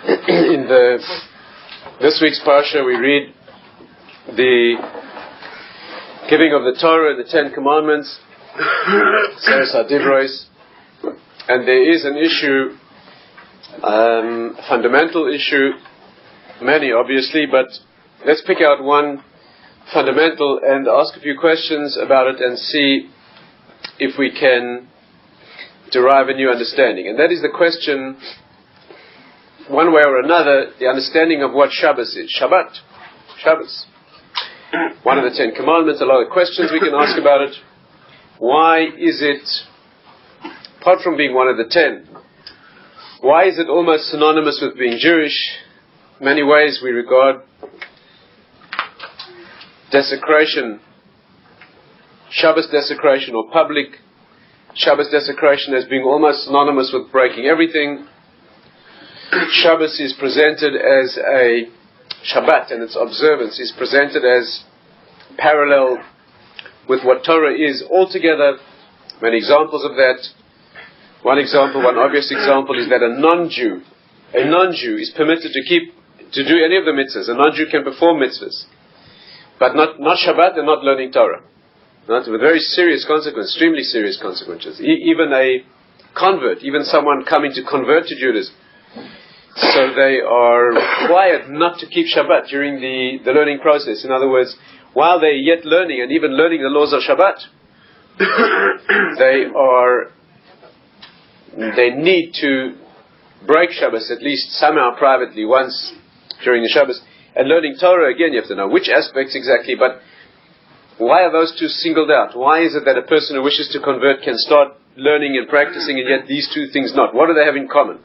In this week's parsha, we read the giving of the Torah and the Ten Commandments, Seres HaDivros, and there is an issue, fundamental issue, many obviously, but let's pick out one fundamental and ask a few questions about it and see if we can derive a new understanding. And that is the question, one way or another, the understanding of what Shabbos is. Shabbat. Shabbos. One of the Ten Commandments, a lot of questions we can ask about it. Why is it, apart from being one of the 10, why is it almost synonymous with being Jewish? In many ways we regard desecration, Shabbos desecration or public Shabbos desecration as being almost synonymous with breaking everything. Shabbos is presented as a Shabbat, and its observance is presented as parallel with what Torah is altogether. Many examples of that. One obvious example is that a non-Jew is permitted to do any of the mitzvahs. A non-Jew can perform mitzvahs, but not Shabbat and not learning Torah. Not with very serious consequences, extremely serious consequences. Even a convert, even someone coming to convert to Judaism, so they are required not to keep Shabbat during the learning process. In other words, while they're yet learning and even learning the laws of Shabbat, they need to break Shabbos at least somehow privately once during the Shabbos. And learning Torah, again, you have to know which aspects exactly, but why are those two singled out? Why is it that a person who wishes to convert can start learning and practicing and yet these two things not? What do they have in common?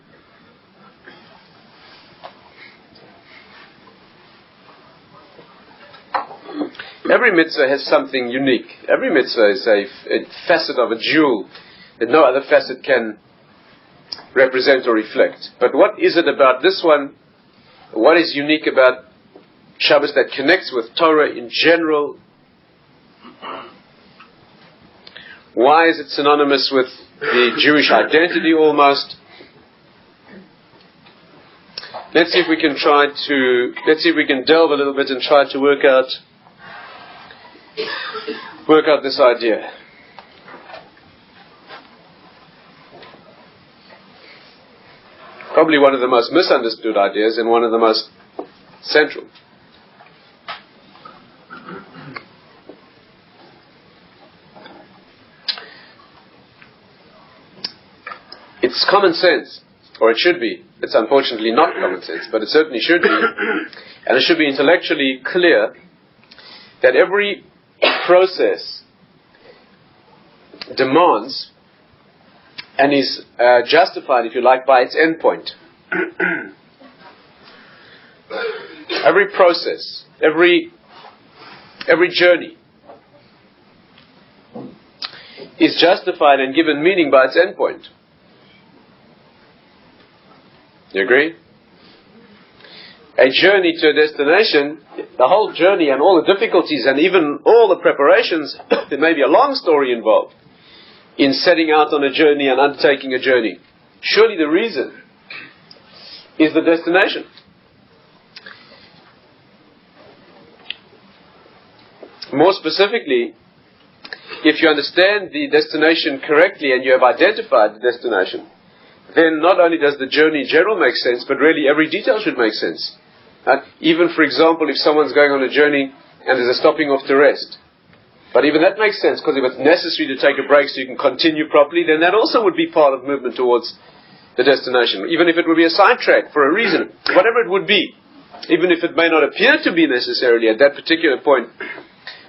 Every mitzvah has something unique. Every mitzvah is a facet of a jewel that no other facet can represent or reflect. But what is it about this one? What is unique about Shabbos that connects with Torah in general? Why is it synonymous with the Jewish identity almost? Let's see if we can delve a little bit and try to work out this idea. Probably one of the most misunderstood ideas and one of the most central. It's common sense, or it should be. It's unfortunately not common sense, but it certainly should be. And it should be intellectually clear that every process demands and is justified, if you like, by its endpoint. Every process, every journey is justified and given meaning by its endpoint. You agree? A journey to a destination, the whole journey and all the difficulties and even all the preparations, there may be a long story involved in setting out on a journey and undertaking a journey. Surely the reason is the destination. More specifically, if you understand the destination correctly and you have identified the destination, then not only does the journey in general make sense, but really every detail should make sense. Even, for example, if someone's going on a journey and there's a stopping off to rest. But even that makes sense, because if it's necessary to take a break so you can continue properly, then that also would be part of movement towards the destination. Even if it would be a sidetrack for a reason, whatever it would be, even if it may not appear to be necessarily at that particular point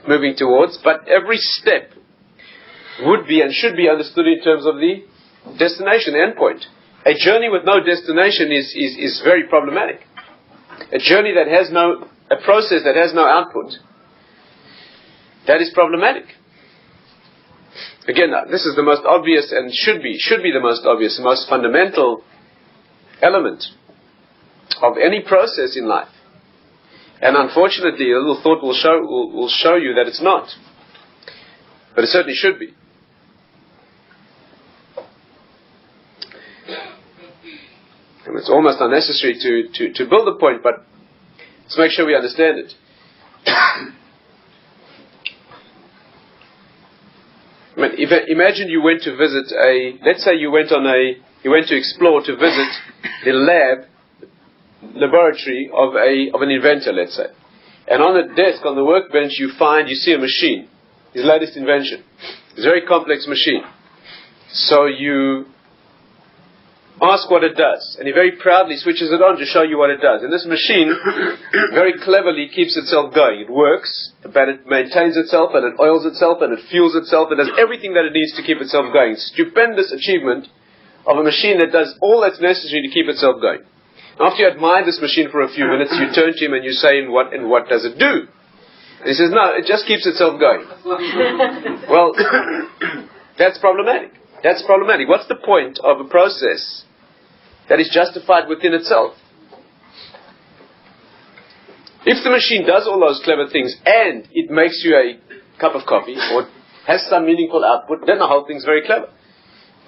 moving towards, but every step would be and should be understood in terms of the destination, endpoint. A journey with no destination is very problematic. A journey that has a process that has no output, that is problematic. Again, this is the most obvious and should be the most obvious, the most fundamental element of any process in life. And unfortunately, a little thought will show you that it's not. But it certainly should be. it's almost unnecessary to build a point, but let's make sure we understand it. Imagine you went to visit let's say you went to explore, to visit the laboratory of an inventor, let's say. And on a desk, on the workbench, you see a machine, his latest invention. It's a very complex machine. So you ask what it does, and he very proudly switches it on to show you what it does. And this machine very cleverly keeps itself going. It works, but it maintains itself, and it oils itself, and it fuels itself, and does everything that it needs to keep itself going. Stupendous achievement of a machine that does all that's necessary to keep itself going. After you admire this machine for a few minutes, you turn to him and you say, and what does it do? And he says, no, it just keeps itself going. Well, that's problematic. That's problematic. What's the point of a process that is justified within itself? If the machine does all those clever things and it makes you a cup of coffee or has some meaningful output, then the whole thing's very clever.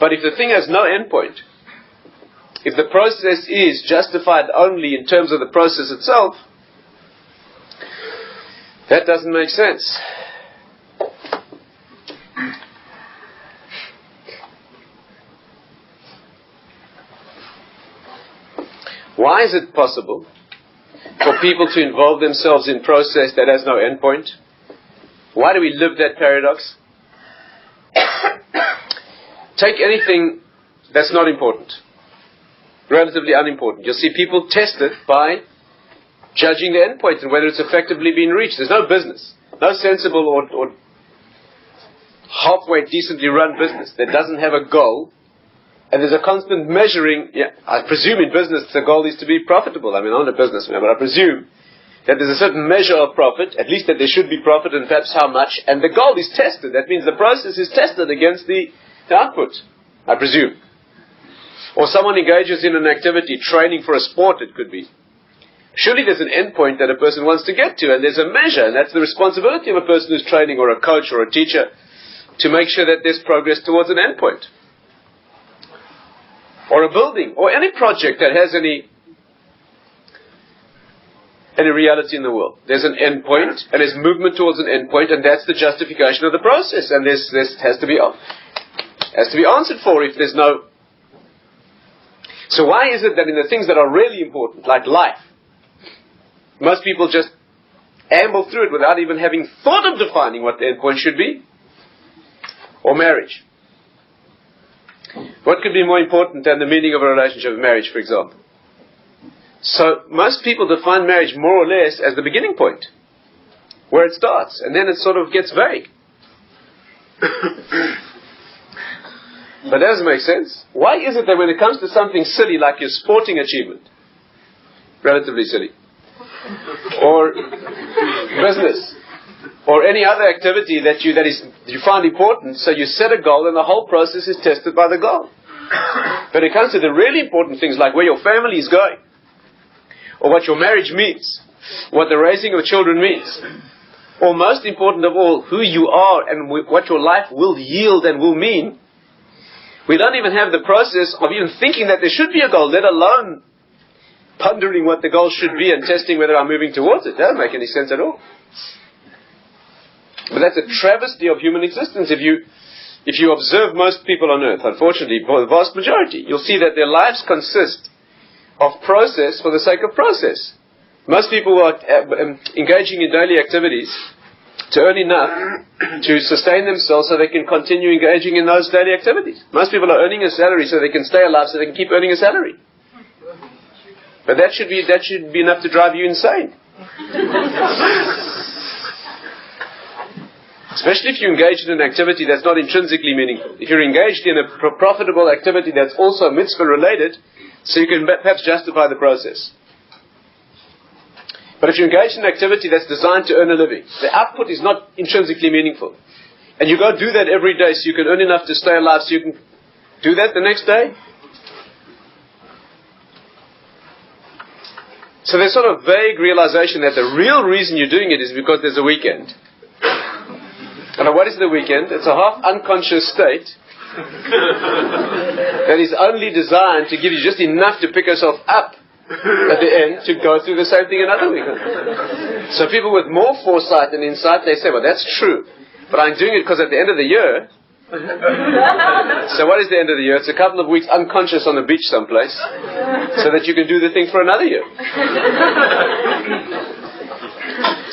But if the thing has no endpoint, if the process is justified only in terms of the process itself, that doesn't make sense. Why is it possible for people to involve themselves in process that has no endpoint? Why do we live that paradox? Take anything that's not important, relatively unimportant. You'll see people test it by judging the endpoint and whether it's effectively been reached. There's no business, no sensible or halfway decently run business that doesn't have a goal. And there's a constant measuring. I presume in business the goal is to be profitable. I mean, I'm not a businessman, but I presume that there's a certain measure of profit, at least that there should be profit, and perhaps how much, and the goal is tested. That means the process is tested against the output, I presume. Or someone engages in an activity, training for a sport it could be. Surely there's an endpoint that a person wants to get to, and there's a measure, and that's the responsibility of a person who's training, or a coach, or a teacher, to make sure that there's progress towards an endpoint. Or a building, or any project that has any reality in the world. There's an endpoint, and there's movement towards an endpoint, and that's the justification of the process. And this has to be answered for if there's no. So why is it that in the things that are really important, like life, most people just amble through it without even having thought of defining what the endpoint should be? Or marriage. What could be more important than the meaning of a relationship of marriage, for example? So most people define marriage more or less as the beginning point, where it starts, and then it sort of gets vague. But that doesn't make sense. Why is it that when it comes to something silly like your sporting achievement, relatively silly, or business, or any other activity that you find important, so you set a goal and the whole process is tested by the goal. But when it comes to the really important things like where your family is going, or what your marriage means, what the raising of children means, or most important of all, who you are and what your life will yield and will mean, we don't even have the process of even thinking that there should be a goal, let alone pondering what the goal should be and testing whether I'm moving towards it. That doesn't make any sense at all. But that's a travesty of human existence. If you observe most people on earth, unfortunately, the vast majority, you'll see that their lives consist of process for the sake of process. Most people are engaging in daily activities to earn enough to sustain themselves so they can continue engaging in those daily activities. Most people are earning a salary so they can stay alive, so they can keep earning a salary. But that should be enough to drive you insane. Especially if you engage in an activity that's not intrinsically meaningful. If you're engaged in a profitable activity that's also mitzvah related, so you can perhaps justify the process. But if you engage in an activity that's designed to earn a living, the output is not intrinsically meaningful. And you go do that every day so you can earn enough to stay alive so you can do that the next day. So there's sort of vague realization that the real reason you're doing it is because there's a weekend. And what is the weekend? It's a half unconscious state that is only designed to give you just enough to pick yourself up at the end to go through the same thing another week. So people with more foresight and insight, they say, well, that's true, but I'm doing it because at the end of the year. So what is the end of the year? It's a couple of weeks unconscious on the beach someplace so that you can do the thing for another year.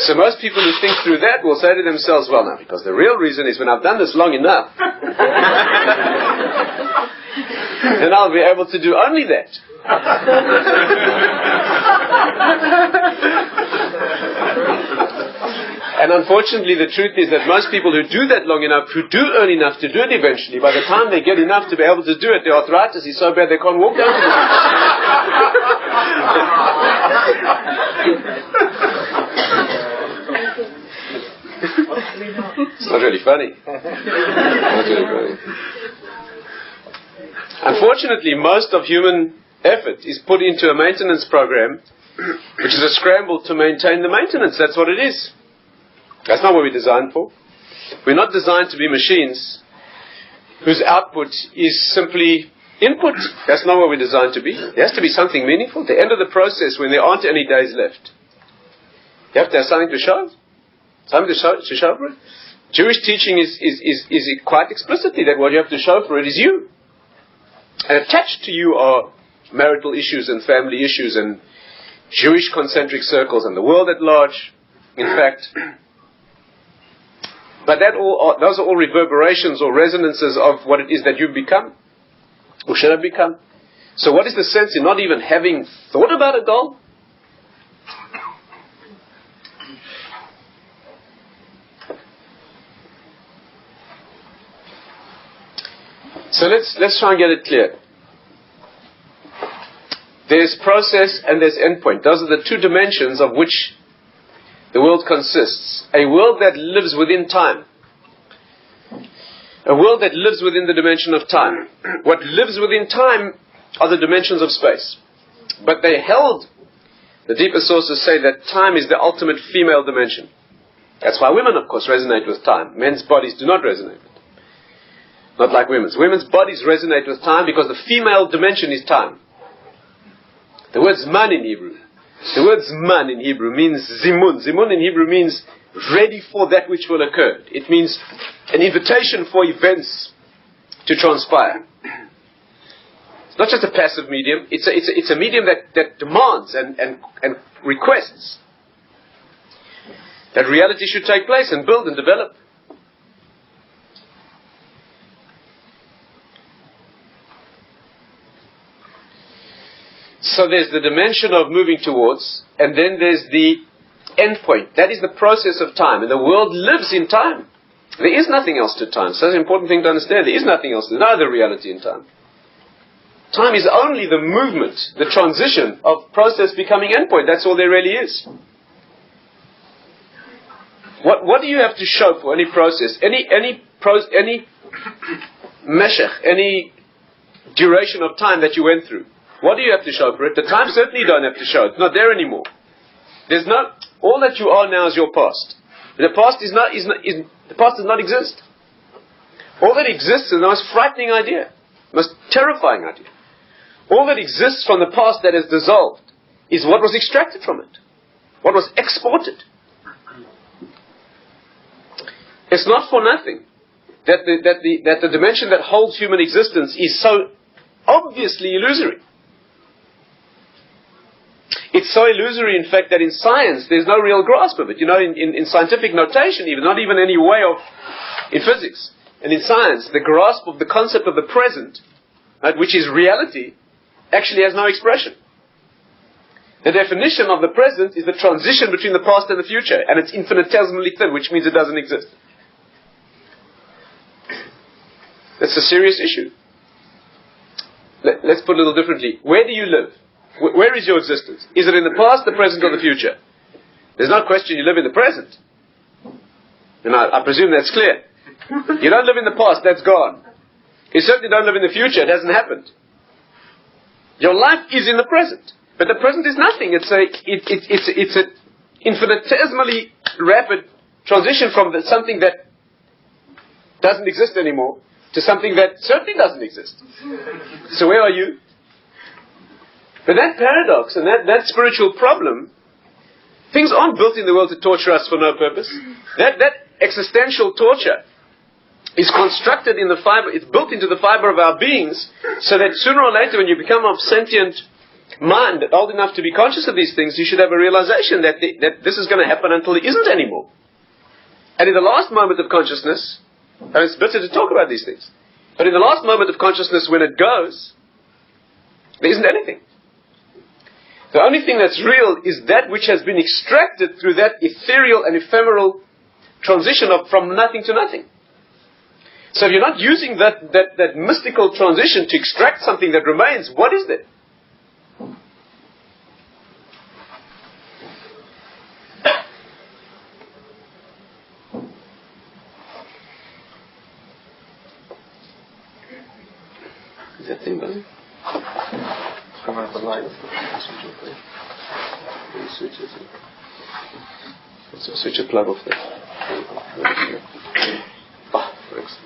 So most people who think through that will say to themselves, well, now, because the real reason is when I've done this long enough, then I'll be able to do only that. And unfortunately, the truth is that most people who do that long enough, who do earn enough to do it eventually, by the time they get enough to be able to do it, their arthritis is so bad they can't walk down to the beach. It's not really funny. Not really funny. Unfortunately, most of human effort is put into a maintenance program, which is a scramble to maintain the maintenance. That's what it is. That's not what we're designed for. We're not designed to be machines whose output is simply input. That's not what we're designed to be. There has to be something meaningful. At the end of the process, when there aren't any days left, you have to have something to show. Something to show for it. Jewish teaching is quite explicitly that what you have to show for it is you. And attached to you are marital issues and family issues and Jewish concentric circles and the world at large, in fact. But those are all reverberations or resonances of what it is that you've become, or should have become. So what is the sense in not even having thought about a goal? So let's try and get it clear. There's process and there's endpoint. Those are the two dimensions of which the world consists. A world that lives within time. A world that lives within the dimension of time. What lives within time are the dimensions of space. But they held, the deeper sources say that time is the ultimate female dimension. That's why women, of course, resonate with time. Men's bodies do not resonate with it. Not like women's. Women's bodies resonate with time because the female dimension is time. The word zman in Hebrew. The word zman in Hebrew means zimun. Zimun in Hebrew means ready for that which will occur. It means an invitation for events to transpire. It's not just a passive medium. It's a medium that demands and requests that reality should take place and build and develop. So there's the dimension of moving towards, and then there's the end point. That is the process of time, and the world lives in time. There is nothing else to time. So that's an important thing to understand. There is nothing else. There's no other reality in time. Time is only the movement, the transition of process becoming endpoint. That's all there really is. What do you have to show for any process, any meshech, any duration of time that you went through? What do you have to show for it? The time certainly you don't have to show. It's not there anymore. There's no. All that you are now is your past. The past the past does not exist. All that exists is the most frightening idea, most terrifying idea. All that exists from the past that is dissolved is what was extracted from it, what was exported. It's not for nothing that the dimension that holds human existence is so obviously illusory. It's so illusory, in fact, that in science there's no real grasp of it. You know, in scientific notation, even not even any way of, in physics and in science, the grasp of the concept of the present, right, which is reality, actually has no expression. The definition of the present is the transition between the past and the future, and it's infinitesimally thin, which means it doesn't exist. That's a serious issue. Let's put it a little differently. Where do you live? Where is your existence? Is it in the past, the present, or the future? There's no question you live in the present. And I presume that's clear. You don't live in the past, that's gone. You certainly don't live in the future, it hasn't happened. Your life is in the present. But the present is nothing. It's an infinitesimally rapid transition from something that doesn't exist anymore to something that certainly doesn't exist. So where are you? But that paradox and that spiritual problem, things aren't built in the world to torture us for no purpose. That existential torture is constructed in the fiber, it's built into the fiber of our beings, so that sooner or later when you become of sentient mind, old enough to be conscious of these things, you should have a realization that this is going to happen until it isn't anymore. And in the last moment of consciousness, and it's bitter to talk about these things, but in the last moment of consciousness when it goes, there isn't anything. The only thing that's real is that which has been extracted through that ethereal and ephemeral transition from nothing to nothing. So if you're not using that mystical transition to extract something that remains, what is it? Is that thing done? Come out the line. Switch a plug off there. Thanks.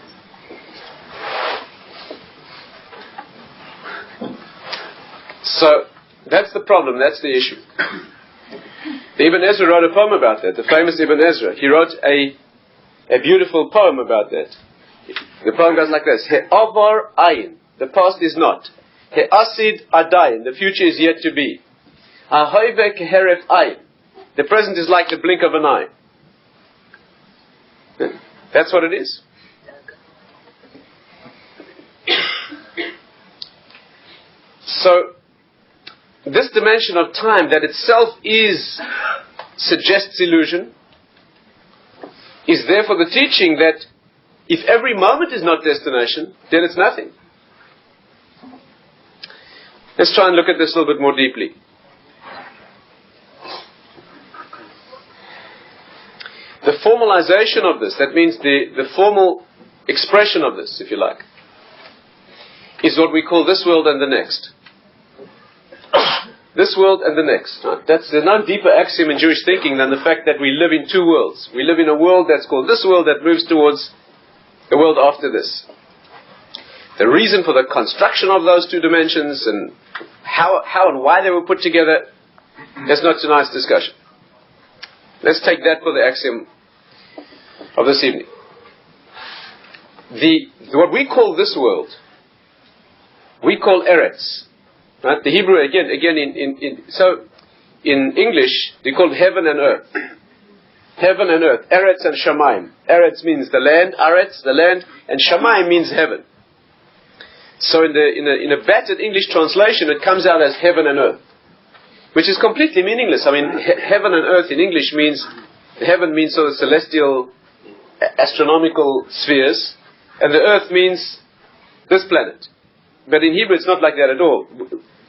So that's the problem, that's the issue. The Ibn Ezra wrote a poem about that, the famous Ibn Ezra. He wrote a beautiful poem about that. The poem goes like this: He'avar ayin, the past is not. He'asid adayin, the future is yet to be. Ha'hoive keheref ayin, the present is like the blink of an eye. That's what it is. So, this dimension of time that itself suggests illusion, is therefore the teaching that if every moment is not destination, then it's nothing. Let's try and look at this a little bit more deeply. The formalization of this, that means the formal expression of this, if you like, is what we call this world and the next. This world and the next. There's no deeper axiom in Jewish thinking than the fact that we live in two worlds. We live in a world that's called this world that moves towards the world after this. The reason for the construction of those two dimensions and how and why they were put together, that's not tonight's discussion. Let's take that for the axiom of this evening. What we call this world, we call Eretz. Right? The Hebrew, again, in English, they call it heaven and earth. Heaven and earth. Eretz and Shamayim. Eretz means the land, Aretz, the land, and Shamayim means heaven. So in a battered English translation, it comes out as heaven and earth, which is completely meaningless. I mean, heaven and earth in English means, heaven means sort of celestial, astronomical spheres, and the earth means this planet. But in Hebrew, it's not like that at all.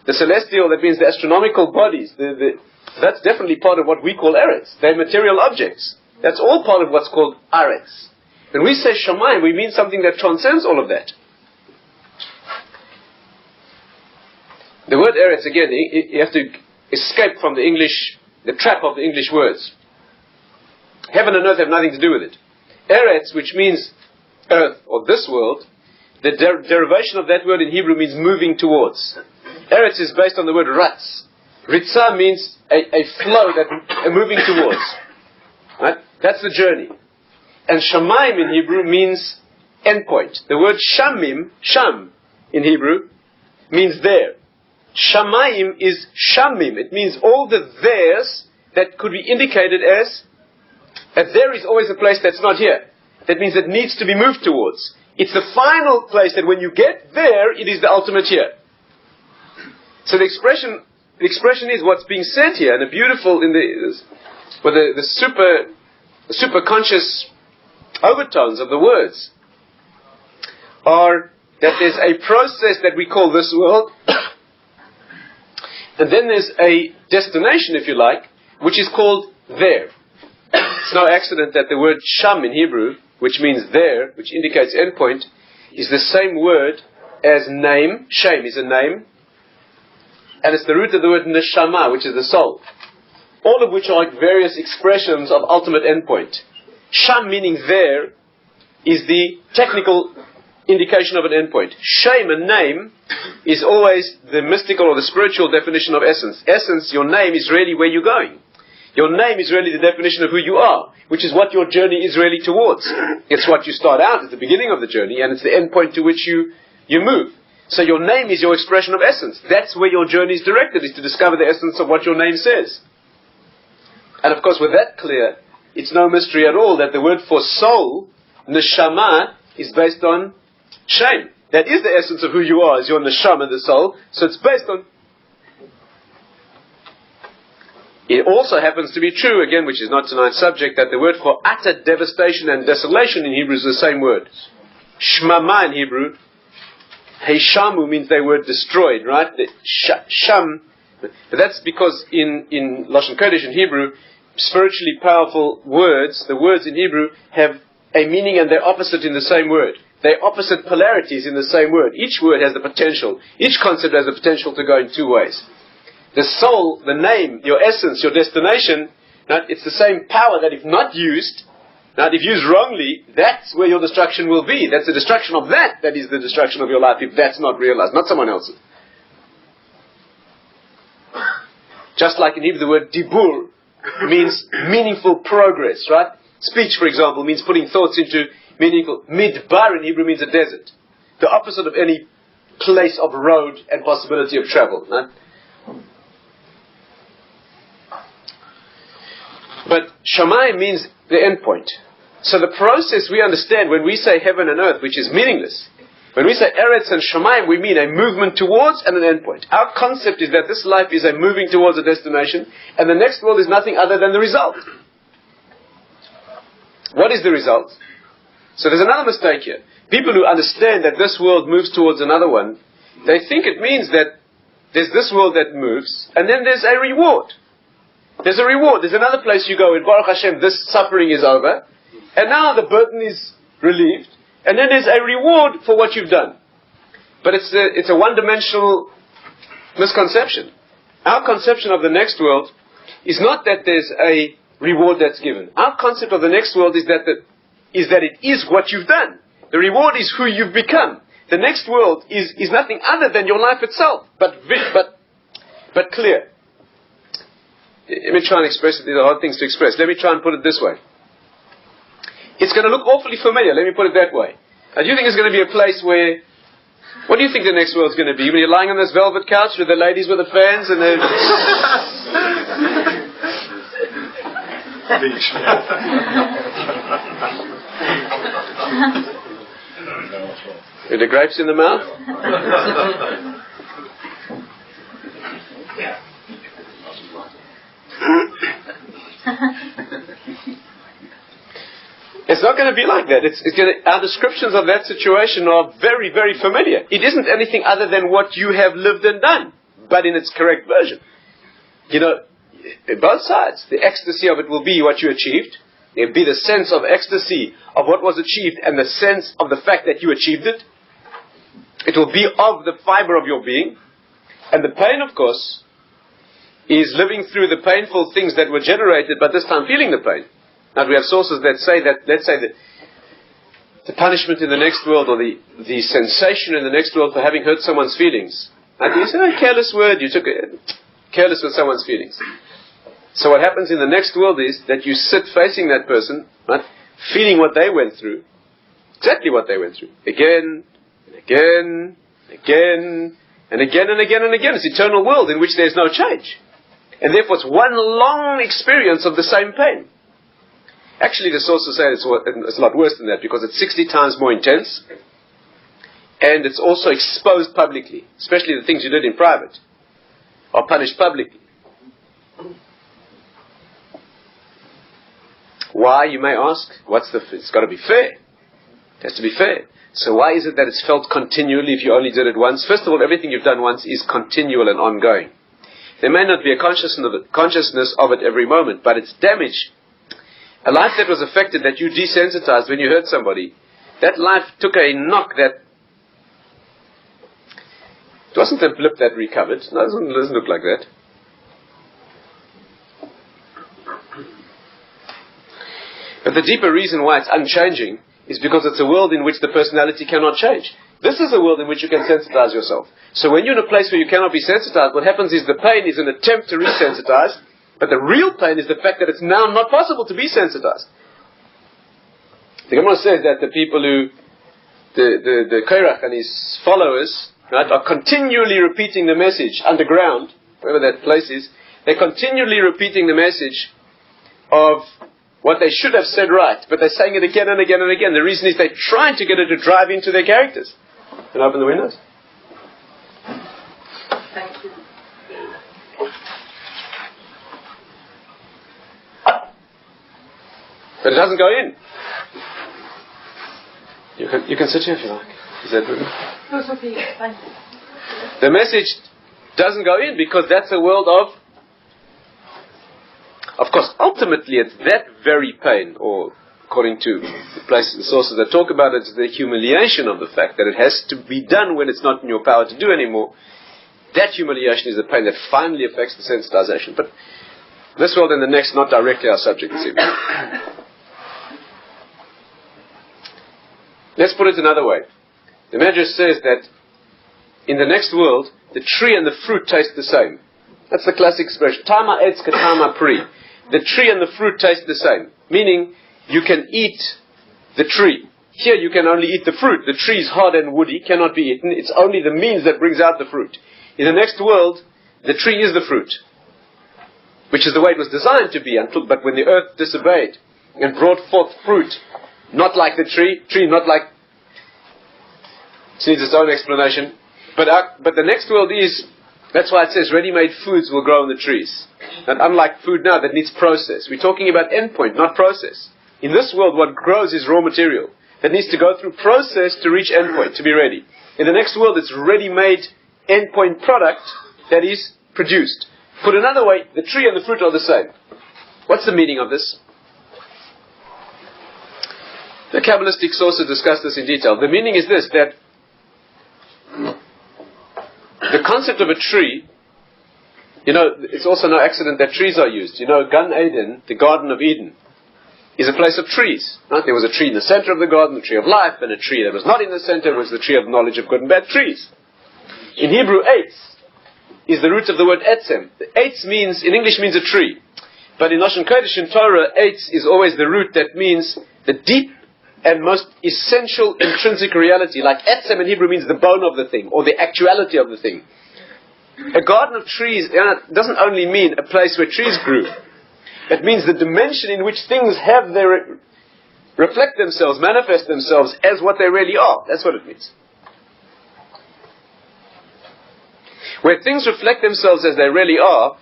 The celestial, that means the astronomical bodies, that's definitely part of what we call Eretz. They're material objects. That's all part of what's called Aretz. When we say Shamayim, we mean something that transcends all of that. The word Eretz, again, you have to escape from the trap of the English words. Heaven and earth have nothing to do with it. Eretz, which means earth, or this world, the derivation of that word in Hebrew means moving towards. Eretz is based on the word ratz. Ritzah means a flow, a moving towards. Right? That's the journey. And Shamayim in Hebrew means endpoint. The word shamim, sham, in Hebrew, means there. Shamayim is shamim. It means all the there's that could be indicated as there is always a place that's not here. That means it needs to be moved towards. It's the final place that when you get there, it is the ultimate here. So the expression is what's being said here, and the beautiful the super conscious overtones of the words are that there's a process that we call this world, and then there's a destination, if you like, which is called there. It's no accident that the word sham in Hebrew, which means there, which indicates endpoint, is the same word as name. Shem is a name, and it's the root of the word neshama, which is the soul. All of which are like various expressions of ultimate endpoint. Sham, meaning there, is the technical indication of an endpoint. Shem, a name, is always the mystical or the spiritual definition of essence. Essence, your name, is really where you're going. Your name is really the definition of who you are, which is what your journey is really towards. It's what you start out at the beginning of the journey, and it's the endpoint to which you move. So your name is your expression of essence. That's where your journey is directed, is to discover the essence of what your name says. And of course, with that clear, it's no mystery at all that the word for soul, neshama, is based on Shem. That is the essence of who you are, is your neshama, the soul. So it's based on... It also happens to be true, again, which is not tonight's subject, that the word for utter devastation and desolation in Hebrew is the same word. Shmama in Hebrew. Heishamu means they were destroyed, right? Sham. But that's because in Lashon Kodesh in Hebrew, spiritually powerful words, the words in Hebrew have a meaning and they're opposite in the same word. They're opposite polarities in the same word. Each word has the potential, each concept has the potential to go in two ways. The soul, the name, your essence, your destination, it's the same power that if not used, if used wrongly, that's where your destruction will be. That's the destruction of that is the destruction of your life if that's not realized, not someone else's. Just like in Hebrew the word dibur means meaningful progress, right? Speech, for example, means putting thoughts into meaningful. Midbar in Hebrew means a desert. The opposite of any place of road and possibility of travel, right? But Shamayim means the end point. So the process we understand when we say heaven and earth, which is meaningless, when we say Eretz and Shamayim, we mean a movement towards and an end point. Our concept is that this life is a moving towards a destination, and the next world is nothing other than the result. What is the result? So there's another mistake here. People who understand that this world moves towards another one, they think it means that there's this world that moves, and then there's a reward. There's a reward. There's another place you go in. Baruch Hashem, this suffering is over. And now the burden is relieved. And then there's a reward for what you've done. But it's a one-dimensional misconception. Our conception of the next world is not that there's a reward that's given. Our concept of the next world is that it is what you've done. The reward is who you've become. The next world is nothing other than your life itself. But clear. Let me try and express it. These are hard things to express. Let me try and put it this way. It's going to look awfully familiar. Let me put it that way. Do you think it's going to be a place where... What do you think the next world's going to be? When you're lying on this velvet couch with the ladies with the fans and the... with the grapes in the mouth? It's not going to be like that. Our descriptions of that situation are very, very familiar. It isn't anything other than what you have lived and done, but in its correct version. Both sides. The ecstasy of it will be what you achieved. It will be the sense of ecstasy of what was achieved and the sense of the fact that you achieved it. It will be of the fiber of your being. And the pain, of course, is living through the painful things that were generated, but this time feeling the pain. Now we have sources that say that, let's say that the punishment in the next world, or the sensation in the next world for having hurt someone's feelings. And you say, careless word, you took it, careless with someone's feelings. So what happens in the next world is that you sit facing that person, right, feeling what they went through, exactly what they went through, again, and again, and again, and again, and again, and again. It's an eternal world in which there's no change. And therefore it's one long experience of the same pain. Actually, the sources say it's a lot worse than that, because it's 60 times more intense, and it's also exposed publicly. Especially the things you did in private are punished publicly. Why, you may ask? It's got to be fair. It has to be fair. So why is it that it's felt continually if you only did it once? First of all, everything you've done once is continual and ongoing. There may not be a consciousness of it every moment, but it's damage. A life that was affected, that you desensitized when you hurt somebody, that life took a knock that... It wasn't a blip that recovered. No, it doesn't look like that. But the deeper reason why it's unchanging is because it's a world in which the personality cannot change. This is a world in which you can sensitize yourself. So when you're in a place where you cannot be sensitized, what happens is the pain is an attempt to resensitize, but the real pain is the fact that it's now not possible to be sensitized. The Gemara says that the people who, the Korach and his followers, right, are continually repeating the message underground, wherever that place is. They're continually repeating the message of what they should have said right, but they're saying it again and again and again. The reason is they're trying to get it to drive into their characters. Can I open the windows? Thank you. But it doesn't go in. You can sit here if you like. Is that good? That's okay. Thank you. The message doesn't go in because that's a world of course, ultimately it's that very pain, or according to the places, the sources that talk about it, it's the humiliation of the fact that it has to be done when it's not in your power to do anymore. That humiliation is the pain that finally affects the sensitization. But this world and the next, not directly our subject this evening. Let's put it another way. The Medrash says that in the next world, the tree and the fruit taste the same. That's the classic expression. Tama etz katama pri. The tree and the fruit taste the same. Meaning, you can eat the tree. Here you can only eat the fruit. The tree is hard and woody, cannot be eaten. It's only the means that brings out the fruit. In the next world, the tree is the fruit. Which is the way it was designed to be. But when the earth disobeyed and brought forth fruit, not like the tree not like... It needs its own explanation. But the next world is... That's why it says ready-made foods will grow on the trees. And unlike food now that needs process. We're talking about endpoint, not process. In this world, what grows is raw material that needs to go through process to reach endpoint, to be ready. In the next world, it's ready-made endpoint product that is produced. Put another way, the tree and the fruit are the same. What's the meaning of this? The Kabbalistic sources discuss this in detail. The meaning is this, that the concept of a tree, it's also no accident that trees are used. Gan Eden, the Garden of Eden, is a place of trees. Right? There was a tree in the center of the garden, the tree of life, and a tree that was not in the center was the tree of knowledge of good and bad trees. In Hebrew, eitz is the root of the word etzem. Eitz in English means a tree. But in Lashon Kodesh, in Torah, eitz is always the root that means the deep and most essential intrinsic reality. Like etzem in Hebrew means the bone of the thing, or the actuality of the thing. A garden of trees doesn't only mean a place where trees grew. It means the dimension in which things have reflect themselves, manifest themselves as what they really are. That's what it means. Where things reflect themselves as they really are.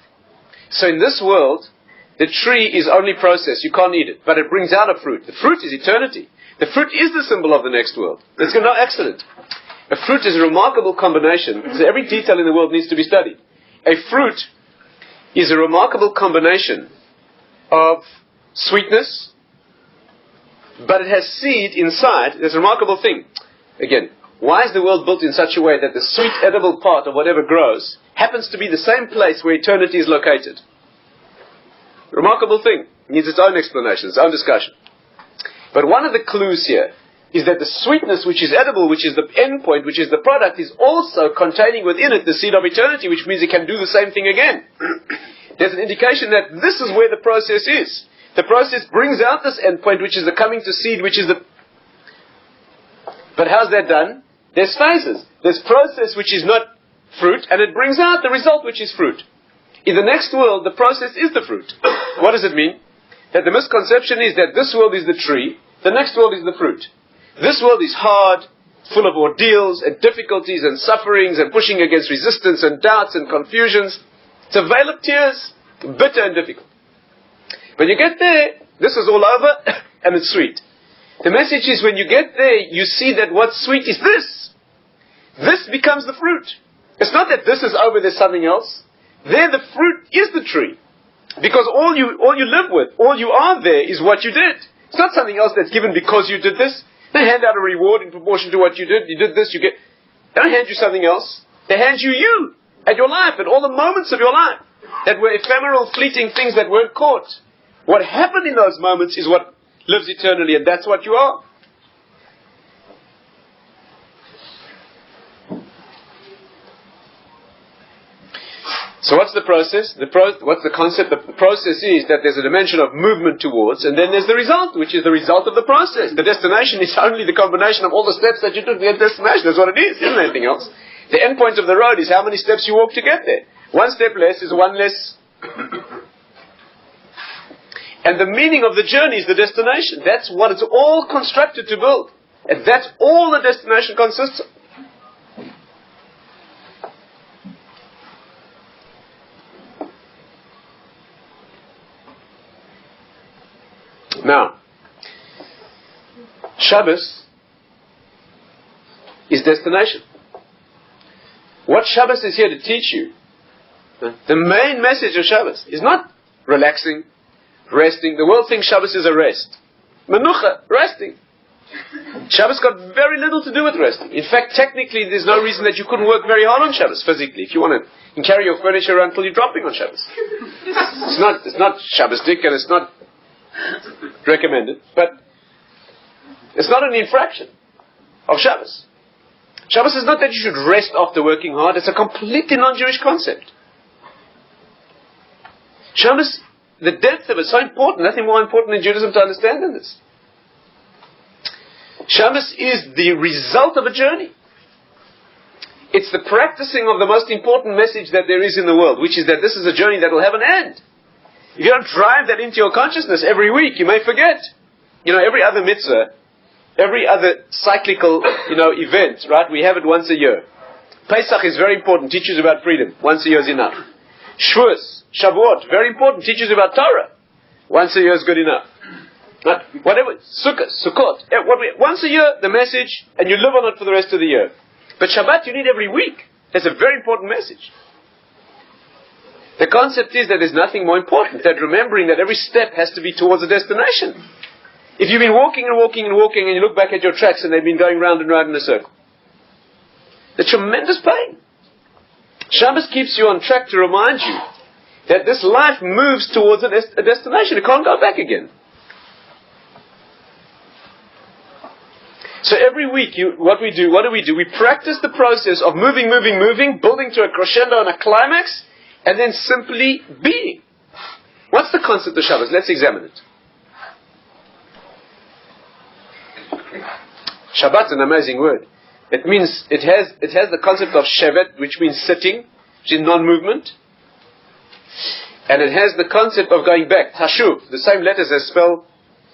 So in this world, the tree is only process. You can't eat it, but it brings out a fruit. The fruit is eternity. The fruit is the symbol of the next world. There's no accident. A fruit is a remarkable combination. So every detail in the world needs to be studied. A fruit is a remarkable combination of sweetness, but it has seed inside. There's a remarkable thing. Again, why is the world built in such a way that the sweet edible part of whatever grows happens to be the same place where eternity is located? Remarkable thing. It needs its own explanation, its own discussion. But one of the clues here is that the sweetness which is edible, which is the end point, which is the product, is also containing within it the seed of eternity, which means it can do the same thing again. There's an indication that this is where the process is. The process brings out this end point, which is the coming to seed, which is the... But how's that done? There's phases. There's process which is not fruit, and it brings out the result which is fruit. In the next world, the process is the fruit. What does it mean? That the misconception is that this world is the tree, the next world is the fruit. This world is hard, full of ordeals and difficulties and sufferings and pushing against resistance and doubts and confusions. It's a veil of tears, bitter and difficult. When you get there, this is all over and it's sweet. The message is when you get there, you see that what's sweet is this. This becomes the fruit. It's not that this is over, there's something else. There the fruit is the tree. Because all you live with, all you are there is what you did. It's not something else that's given because you did this. They hand out a reward in proportion to what you did. You did this, you get... They don't hand you something else. They hand you and your life and all the moments of your life that were ephemeral, fleeting things that weren't caught. What happened in those moments is what lives eternally, and that's what you are. So what's the process? What's the concept? The process is that there's a dimension of movement towards, and then there's the result, which is the result of the process. The destination is only the combination of all the steps that you took to get the destination. That's what it is. Isn't anything else. The end point of the road is how many steps you walk to get there. One step less is one less. And the meaning of the journey is the destination. That's what it's all constructed to build. And that's all the destination consists of. Now, Shabbos is destination. What Shabbos is here to teach you, the main message of Shabbos is not relaxing, resting. The world thinks Shabbos is a rest. Menucha, resting. Shabbos got very little to do with resting. In fact, technically, there's no reason that you couldn't work very hard on Shabbos physically. If you want to, you can carry your furniture around until you're dropping on Shabbos. It's not Shabbosdik, and it's not recommended, but it's not an infraction of Shabbos. Shabbos is not that you should rest after working hard. It's a completely non-Jewish concept. Shabbos, the depth of it is so important. Nothing more important in Judaism to understand than this. Shabbos is the result of a journey. It's the practicing of the most important message that there is in the world, which is that this is a journey that will have an end. If you don't drive that into your consciousness every week, you may forget. Every other mitzvah, every other cyclical, event, right? We have it once a year. Pesach is very important, teaches about freedom. Once a year is enough. Shavuos, Shavuot, very important, teaches about Torah. Once a year is good enough. Right? Whatever, Sukkot, once a year, the message, and you live on it for the rest of the year. But Shabbat you need every week. That's a very important message. The concept is that there's nothing more important than remembering that every step has to be towards a destination. If you've been walking and walking and walking and you look back at your tracks and they've been going round and round in a circle, the tremendous pain. Shabbos keeps you on track to remind you that this life moves towards a destination. It can't go back again. So every week, what do we do? We practice the process of moving, building to a crescendo and a climax, and then simply being. What's the concept of Shabbos? Let's examine it. Shabbat is an amazing word. It means, it has the concept of shevet, which means sitting, which is non-movement. And it has the concept of going back, tashuv. The same letters as spell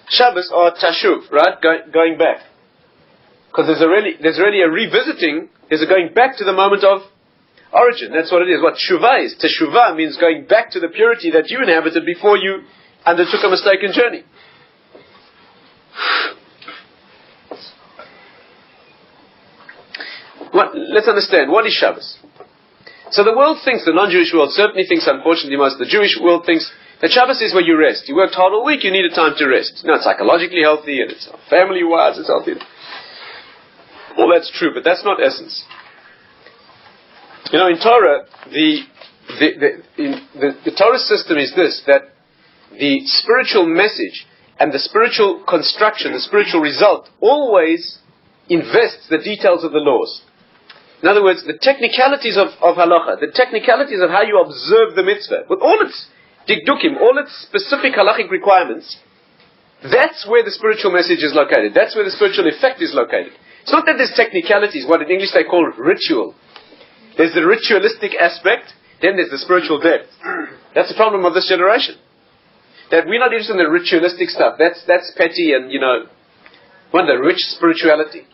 Shabbos are tashuv, right? Going back. Because there's really a revisiting, there's a going back to the moment of origin. That's what it is. What teshuvah is. Teshuvah means going back to the purity that you inhabited before you undertook a mistaken journey. Let's understand, what is Shabbos? So the world thinks, the non-Jewish world certainly thinks, unfortunately most of the Jewish world thinks, that Shabbos is where you rest. You worked hard all week, you need a time to rest. It's psychologically healthy, and it's family-wise, it's healthy. All that's true, but that's not essence. In Torah, the Torah system is this, that the spiritual message and the spiritual construction, the spiritual result, always invests the details of the laws. In other words, the technicalities of halacha, the technicalities of how you observe the mitzvah, with all its dikdukim, all its specific halachic requirements, that's where the spiritual message is located. That's where the spiritual effect is located. It's not that there's technicalities, what in English they call ritual. There's the ritualistic aspect, then there's the spiritual depth. That's the problem of this generation. That we're not interested in the ritualistic stuff. That's petty and, the rich spirituality.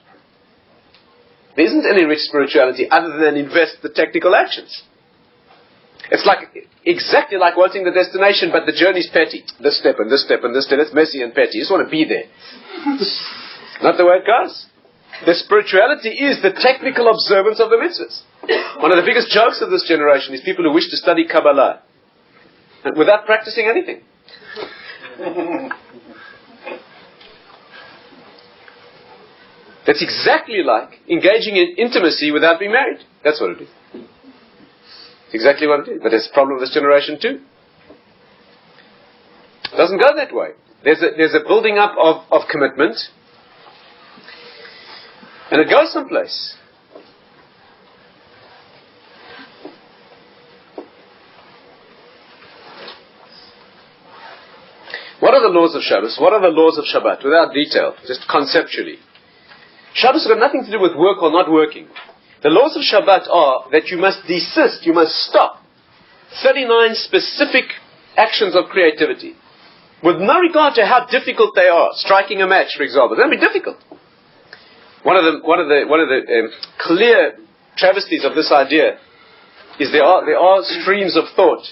There isn't any rich spirituality other than invest the technical actions. It's exactly like wanting the destination, but the journey's petty. This step and this step and this step. It's messy and petty. You just want to be there. Not the way it goes. The spirituality is the technical observance of the mitzvahs. One of the biggest jokes of this generation is people who wish to study Kabbalah without practicing anything. That's exactly like engaging in intimacy without being married. That's what it is. It's exactly what it is. But it's a problem of this generation too. It doesn't go that way. There's a building up of commitment, and it goes someplace. are the laws of Shabbos? What are the laws of Shabbat? Without detail, just conceptually. Shabbos has got nothing to do with work or not working. The laws of Shabbat are that you must desist, you must stop 39 specific actions of creativity, with no regard to how difficult they are. Striking a match, for example, that'll be difficult. One of the clear travesties of this idea is there are streams of thought,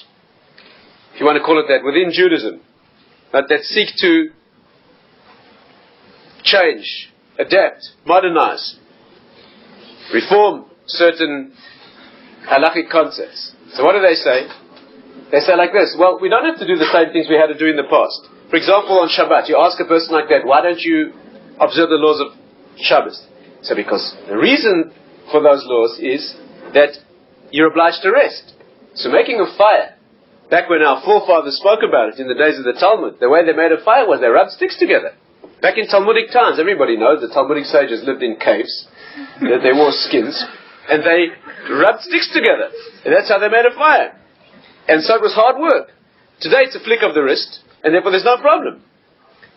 if you want to call it that, within Judaism, that seek to change, adapt, modernize, reform certain halachic concepts. So what do they say? They say like this: well, we don't have to do the same things we had to do in the past. For example, on Shabbat, you ask a person like that, why don't you observe the laws of Shabbos? So because the reason for those laws is that you're obliged to rest. So making a fire, back when our forefathers spoke about it in the days of the Talmud, the way they made a fire was they rubbed sticks together. Back in Talmudic times, everybody knows the Talmudic sages lived in caves, that they wore skins, and they rubbed sticks together. And that's how they made a fire. And so it was hard work. Today it's a flick of the wrist, and therefore there's no problem.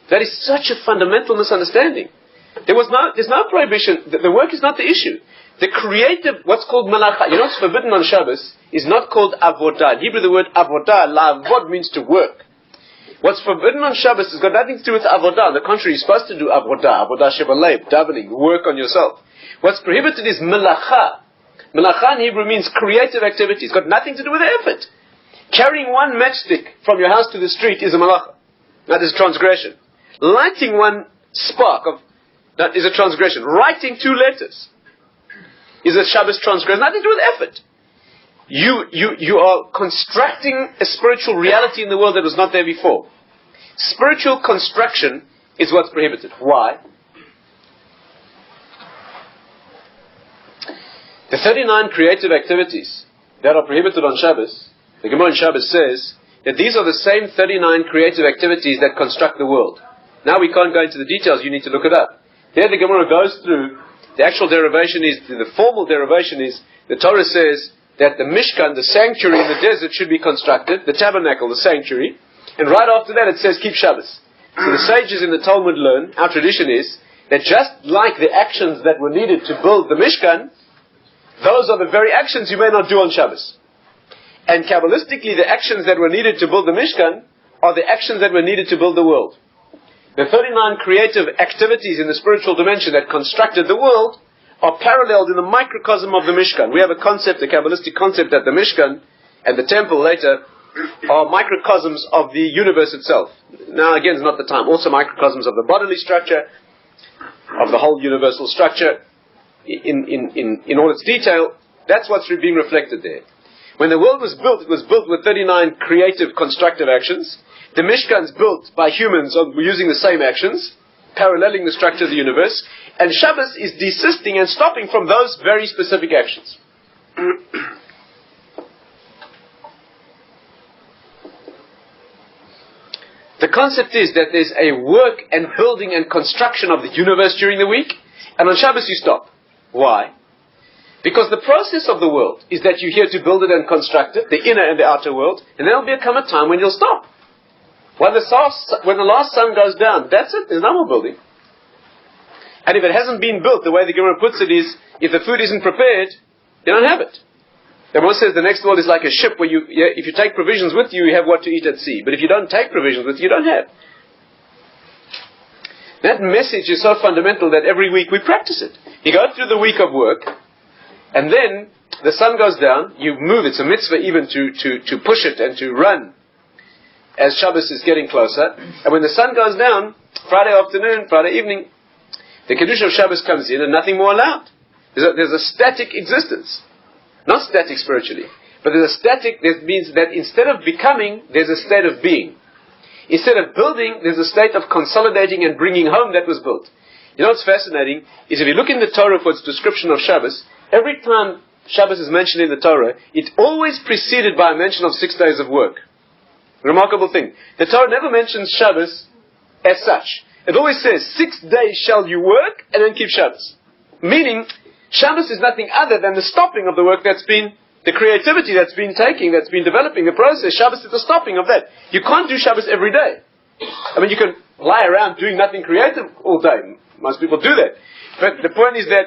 That is such a fundamental misunderstanding. There's no prohibition. The work is not the issue. The creative, what's called malacha, what's forbidden on Shabbos is not called avodah. In Hebrew the word avodah, la'avod, means to work. What's forbidden on Shabbos has got nothing to do with avodah. On the contrary, you're supposed to do avodah shebalev, davening, work on yourself. What's prohibited is malacha. Malacha in Hebrew means creative activity. It's got nothing to do with effort. Carrying one matchstick from your house to the street is a malacha. That is a transgression. Lighting one spark that is a transgression. Writing 2 letters is a Shabbos transgression. Nothing to do with effort. You are constructing a spiritual reality in the world that was not there before. Spiritual construction is what's prohibited. Why? The 39 creative activities that are prohibited on Shabbos, the Gemara in Shabbos says that these are the same 39 creative activities that construct the world. Now we can't go into the details, you need to look it up. There the Gemara goes through, the actual derivation is, the formal derivation is, the Torah says that the Mishkan, the sanctuary in the desert, should be constructed, the tabernacle, the sanctuary, and right after that it says keep Shabbos. So the sages in the Talmud learn, our tradition is, that just like the actions that were needed to build the Mishkan, those are the very actions you may not do on Shabbos. And Kabbalistically, the actions that were needed to build the Mishkan are the actions that were needed to build the world. The 39 creative activities in the spiritual dimension that constructed the world are paralleled in the microcosm of the Mishkan. We have a concept, a Kabbalistic concept, that the Mishkan and the temple later are microcosms of the universe itself. Now again, it's not the time. Also microcosms of the bodily structure, of the whole universal structure in all its detail. That's what's being reflected there. When the world was built, it was built with 39 creative constructive actions. The Mishkan's built by humans using the same actions, paralleling the structure of the universe, and Shabbos is desisting and stopping from those very specific actions. The concept is that there's a work and building and construction of the universe during the week, and on Shabbos you stop. Why? Because the process of the world is that you're here to build it and construct it, the inner and the outer world, and then there'll come a time when you'll stop. When the last sun goes down, that's it, there's no more building. And if it hasn't been built, the way the Gemara puts it is, if the food isn't prepared, you don't have it. The Gemara says the next world is like a ship where if you take provisions with you, you have what to eat at sea. But if you don't take provisions with you, you don't have. That message is so fundamental that every week we practice it. You go through the week of work, and then the sun goes down, you move, it's a mitzvah even to push it and to run as Shabbos is getting closer. And when the sun goes down, Friday afternoon, Friday evening, the Kiddush of Shabbos comes in and nothing more allowed. There's a static existence. Not static spiritually, but there's a static, that means that instead of becoming, there's a state of being. Instead of building, there's a state of consolidating and bringing home that was built. You know what's fascinating is if you look in the Torah for its description of Shabbos, every time Shabbos is mentioned in the Torah, it's always preceded by a mention of 6 days of work. Remarkable thing. The Torah never mentions Shabbos as such. It always says, 6 days shall you work, and then keep Shabbos. Meaning, Shabbos is nothing other than the stopping of the work that's been, the creativity that's been developing, the process. Shabbos is the stopping of that. You can't do Shabbos every day. I mean, you can lie around doing nothing creative all day. Most people do that. But the point is that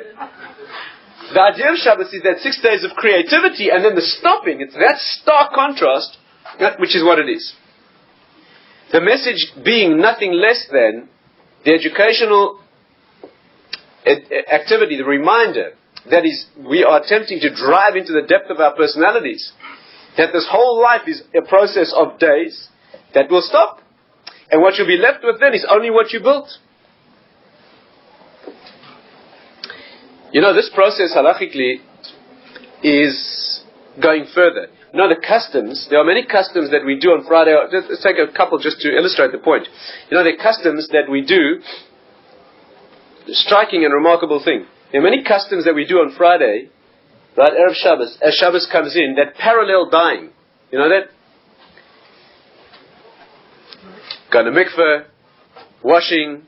the idea of Shabbos is that 6 days of creativity and then the stopping. It's that stark contrast, which is what it is. The message being nothing less than the educational activity, the reminder that is, we are attempting to drive into the depth of our personalities, that this whole life is a process of days that will stop. And what you'll be left with then is only what you built. You know, this process halachically is going further. You know, the customs, there are many customs that we do on Friday. Let's take a couple just to illustrate the point. You know, there are customs that we do, striking and remarkable thing. There are many customs that we do on Friday, right, Erev Shabbos, as Shabbos comes in, that parallel dying. You know that? Going to mikveh, washing,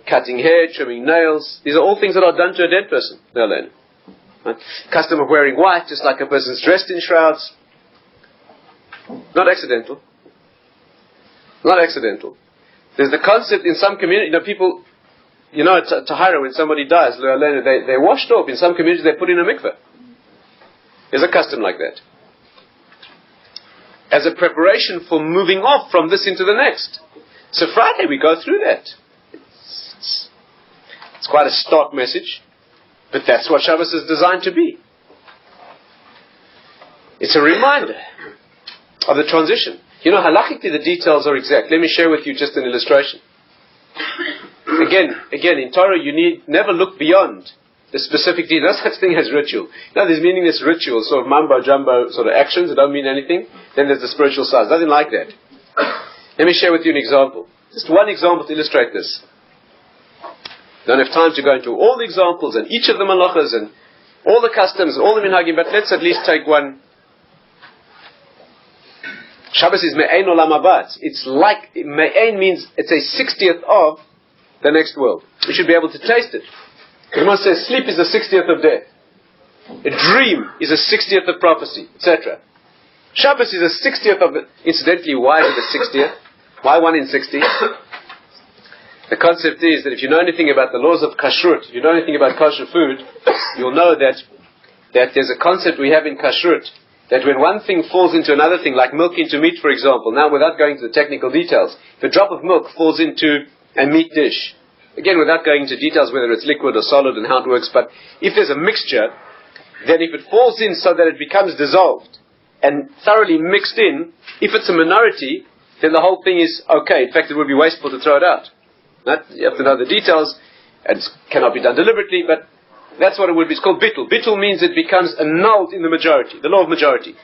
cutting hair, trimming nails. These are all things that are done to a dead person. Right? Custom of wearing white, just like a person's dressed in shrouds. Not accidental. Not accidental. There's the concept in some community, you know, people, you know, at Tahira, when somebody dies, they're washed off. In some communities, they put in a mikveh. There's a custom like that. As a preparation for moving off from this into the next. So Friday, we go through that. It's quite a stark message, but that's what Shabbos is designed to be. It's a reminder of the transition. You know, halachically the details are exact. Let me share with you just an illustration. Again, in Torah you need never look beyond the specific detail. No such thing as ritual. You know, there's meaningless rituals, sort of mumbo-jumbo sort of actions that don't mean anything. Then there's the spiritual side. Nothing like that. Let me share with you an example. Just one example to illustrate this. Don't have time to go into all the examples and each of the malachas and all the customs and all the minhagim, but let's at least take one. Shabbos is me'ein olam haba. It's like, me'ein means it's a 60th of the next world. We should be able to taste it. The Gemara says sleep is a 60th of death. A dream is a 60th of prophecy, etc. Shabbos is a 60th of it. Incidentally, why is it a 60th? Why 1 in 60? The concept is that if you know anything about the laws of kashrut, if you know anything about kosher food, you'll know that there's a concept we have in kashrut, that when one thing falls into another thing, like milk into meat, for example, now without going to the technical details, if a drop of milk falls into a meat dish, again without going into details whether it's liquid or solid and how it works, but if there's a mixture, then if it falls in so that it becomes dissolved and thoroughly mixed in, if it's a minority, then the whole thing is okay. In fact, it would be wasteful to throw it out. You have to know the details, and it cannot be done deliberately, but that's what it would be. It's called bittul. Bittul means it becomes annulled in the majority, the law of majority.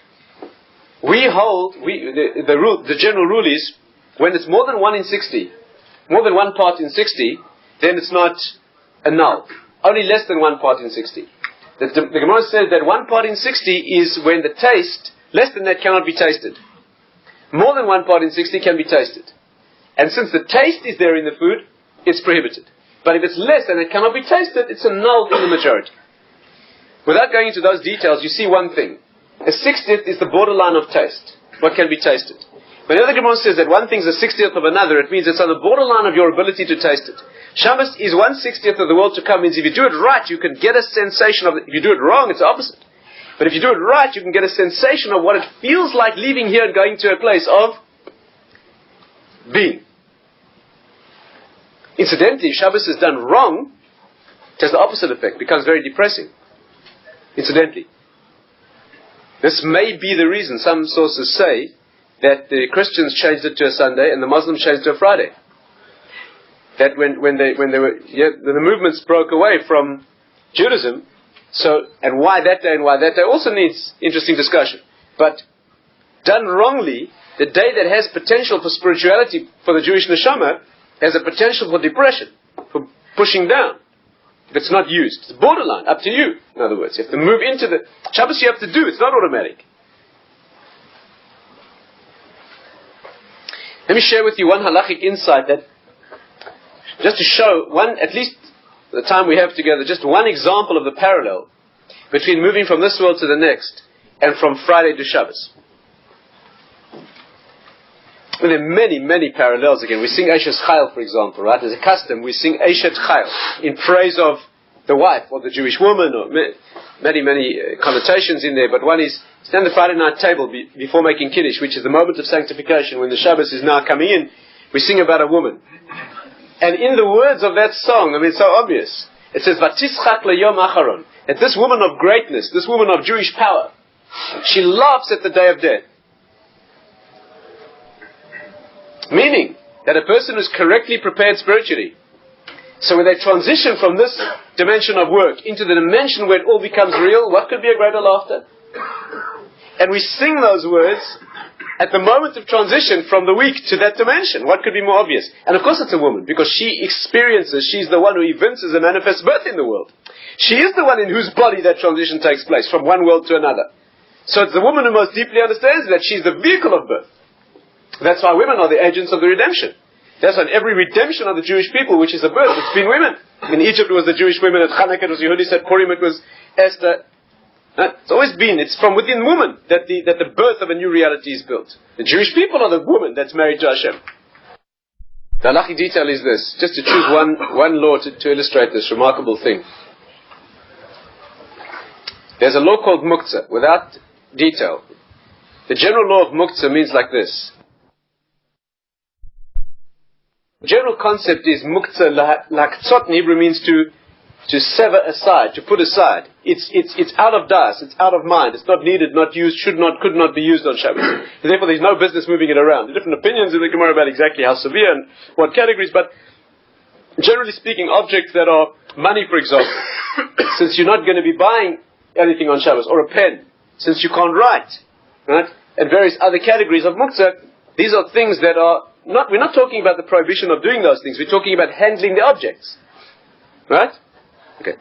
We hold, the general rule is, when it's more than 1 in 60, more than 1 part in 60, then it's not annulled. Only less than 1 part in 60. The Gemara says that 1 part in 60 is when the taste, less than that cannot be tasted. More than 1 part in 60 can be tasted. And since the taste is there in the food, it's prohibited. But if it's less and it cannot be tasted, it's annulled in the majority. Without going into those details, you see one thing. A 60th is the borderline of taste. What can be tasted? Whenever the Gemara says that one thing is a 60th of another, it means it's on the borderline of your ability to taste it. Shabbos is 1/60th of the world to come, means if you do it right, you can get a sensation of it. If you do it wrong, it's the opposite. But if you do it right, you can get a sensation of what it feels like leaving here and going to a place of being. Incidentally, if Shabbos is done wrong, it has the opposite effect. It becomes very depressing. Incidentally. This may be the reason some sources say that the Christians changed it to a Sunday and the Muslims changed it to a Friday. That when the movements broke away from Judaism, and why that day and why that day also needs interesting discussion. But done wrongly, the day that has potential for spirituality for the Jewish neshama has a potential for depression, for pushing down. If it's not used, it's borderline, up to you. In other words, you have to move into the Shabbos. You have to do. It's not automatic. Let me share with you one halachic insight that, just to show one, at least the time we have together, just one example of the parallel between moving from this world to the next and from Friday to Shabbos. And there are many, many parallels again. We sing Eshes Chayil, for example, right? As a custom, we sing Eshet Chayil in praise of the wife or the Jewish woman, or many, many connotations in there. But one is stand the Friday night table before making Kiddush, which is the moment of sanctification when the Shabbos is now coming in. We sing about a woman. And in the words of that song, it's so obvious. It says, Vatischak leyom acharon. That this woman of greatness, this woman of Jewish power, she laughs at the day of death. Meaning that a person who's correctly prepared spiritually, so when they transition from this dimension of work into the dimension where it all becomes real, what could be a greater laughter? And we sing those words at the moment of transition from the weak to that dimension. What could be more obvious? And of course it's a woman, because she experiences, she's the one who evinces and manifests birth in the world. She is the one in whose body that transition takes place, from one world to another. So it's the woman who most deeply understands that she's the vehicle of birth. That's why women are the agents of the redemption. That's why every redemption of the Jewish people, which is a birth, it's been women. In Egypt it was the Jewish women, at Hanukkah it was Yehudi, at Purim it was Esther. It's always been, it's from within woman that the birth of a new reality is built. The Jewish people are the woman that's married to Hashem. The halachic detail is this, just to choose one law to illustrate this remarkable thing. There's a law called muktzah, without detail. The general law of muktzah means like this. The general concept is muktzah laktzot in Hebrew means to sever aside, to put aside. It's out of das, it's out of mind, it's not needed, not used, should not, could not be used on Shabbat. And therefore there's no business moving it around. There are different opinions in the Gemara about exactly how severe and what categories, but generally speaking, objects that are money, for example, since you're not going to be buying anything on Shabbos, or a pen, since you can't write, right? And various other categories of muktzah, these are things that are we're not talking about the prohibition of doing those things, we're talking about handling the objects. Right? Okay.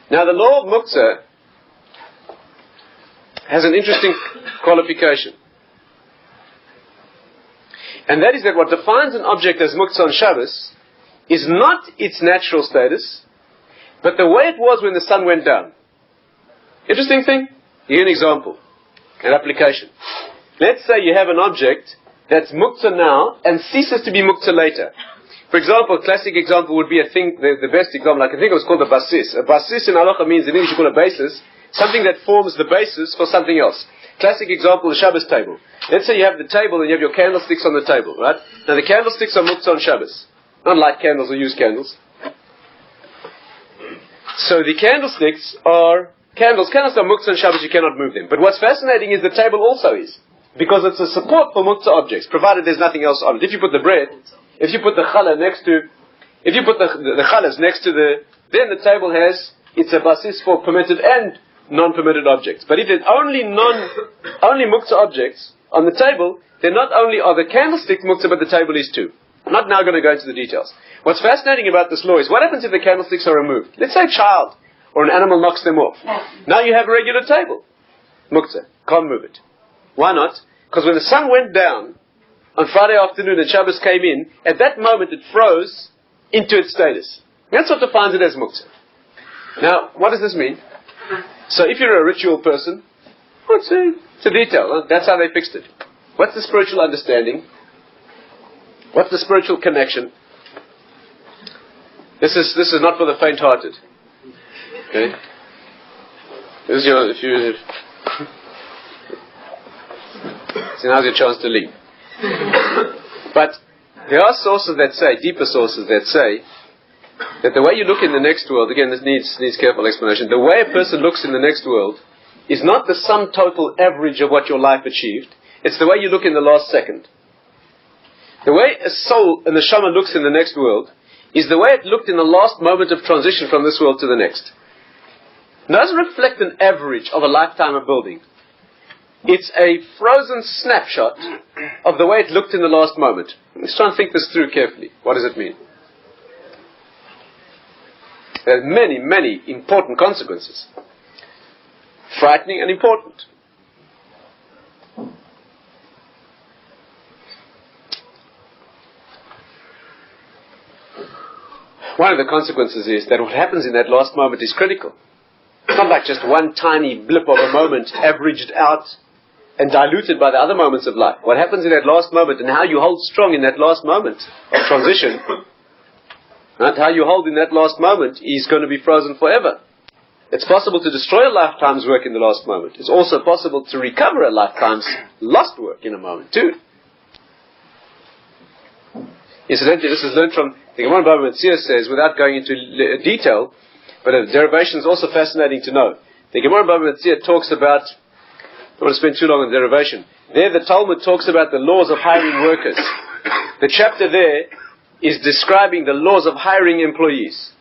Now the law of muktzah has an interesting qualification. And that is that what defines an object as muktzah on Shabbos is not its natural status, but the way it was when the sun went down. Interesting thing? Here's an example, an application. Let's say you have an object that's muktzah now and ceases to be muktzah later. For example, a classic example would be a thing, the best example I can think of is called a basis. A basis in halacha means, in English you call a basis, something that forms the basis for something else. Classic example, the Shabbos table. Let's say you have the table and you have your candlesticks on the table, right? Now the candlesticks are muktzah on Shabbos. Not light candles or used candles. So the candlesticks are candles. Candles are muktzah on Shabbos, you cannot move them. But what's fascinating is the table also is. Because it's a support for muktzah objects, provided there's nothing else on it. If you put the bread, if you put the challah next to, if you put the challahs next to then the table has, it's a basis for permitted and non-permitted objects. But if there's only muktzah objects on the table, then not only are the candlesticks muktzah, but the table is too. I'm not now going to go into the details. What's fascinating about this law is, what happens if the candlesticks are removed? Let's say a child or an animal knocks them off. Now you have a regular table. Muktzah. Can't move it. Why not? Because when the sun went down on Friday afternoon and Shabbos came in, at that moment it froze into its status. That's what defines it as muktzah. Now, what does this mean? So if you're a ritual person, it's a detail. Huh? That's how they fixed it. What's the spiritual understanding? What's the spiritual connection? This is not for the faint-hearted. Okay? This is so now's your chance to leave. But there are sources that say, deeper sources that say, that the way you look in the next world, again this needs careful explanation, the way a person looks in the next world is not the sum total average of what your life achieved, it's the way you look in the last second. The way a soul, a neshama, looks in the next world is the way it looked in the last moment of transition from this world to the next. It doesn't reflect an average of a lifetime of building. It's a frozen snapshot of the way it looked in the last moment. Let's try and think this through carefully. What does it mean? There are many, many important consequences. Frightening and important. One of the consequences is that what happens in that last moment is critical. It's not like just one tiny blip of a moment averaged out and diluted by the other moments of life. What happens in that last moment and how you hold strong in that last moment of transition, right? How you hold in that last moment is going to be frozen forever. It's possible to destroy a lifetime's work in the last moment. It's also possible to recover a lifetime's lost work in a moment too. Incidentally, this is learned from the Gemara Bava Metzia says, without going into detail, but a derivation is also fascinating to know. The Gemara Bava Metzia talks about, I don't want to spend too long on derivation. There the Talmud talks about the laws of hiring workers. The chapter there is describing the laws of hiring employees.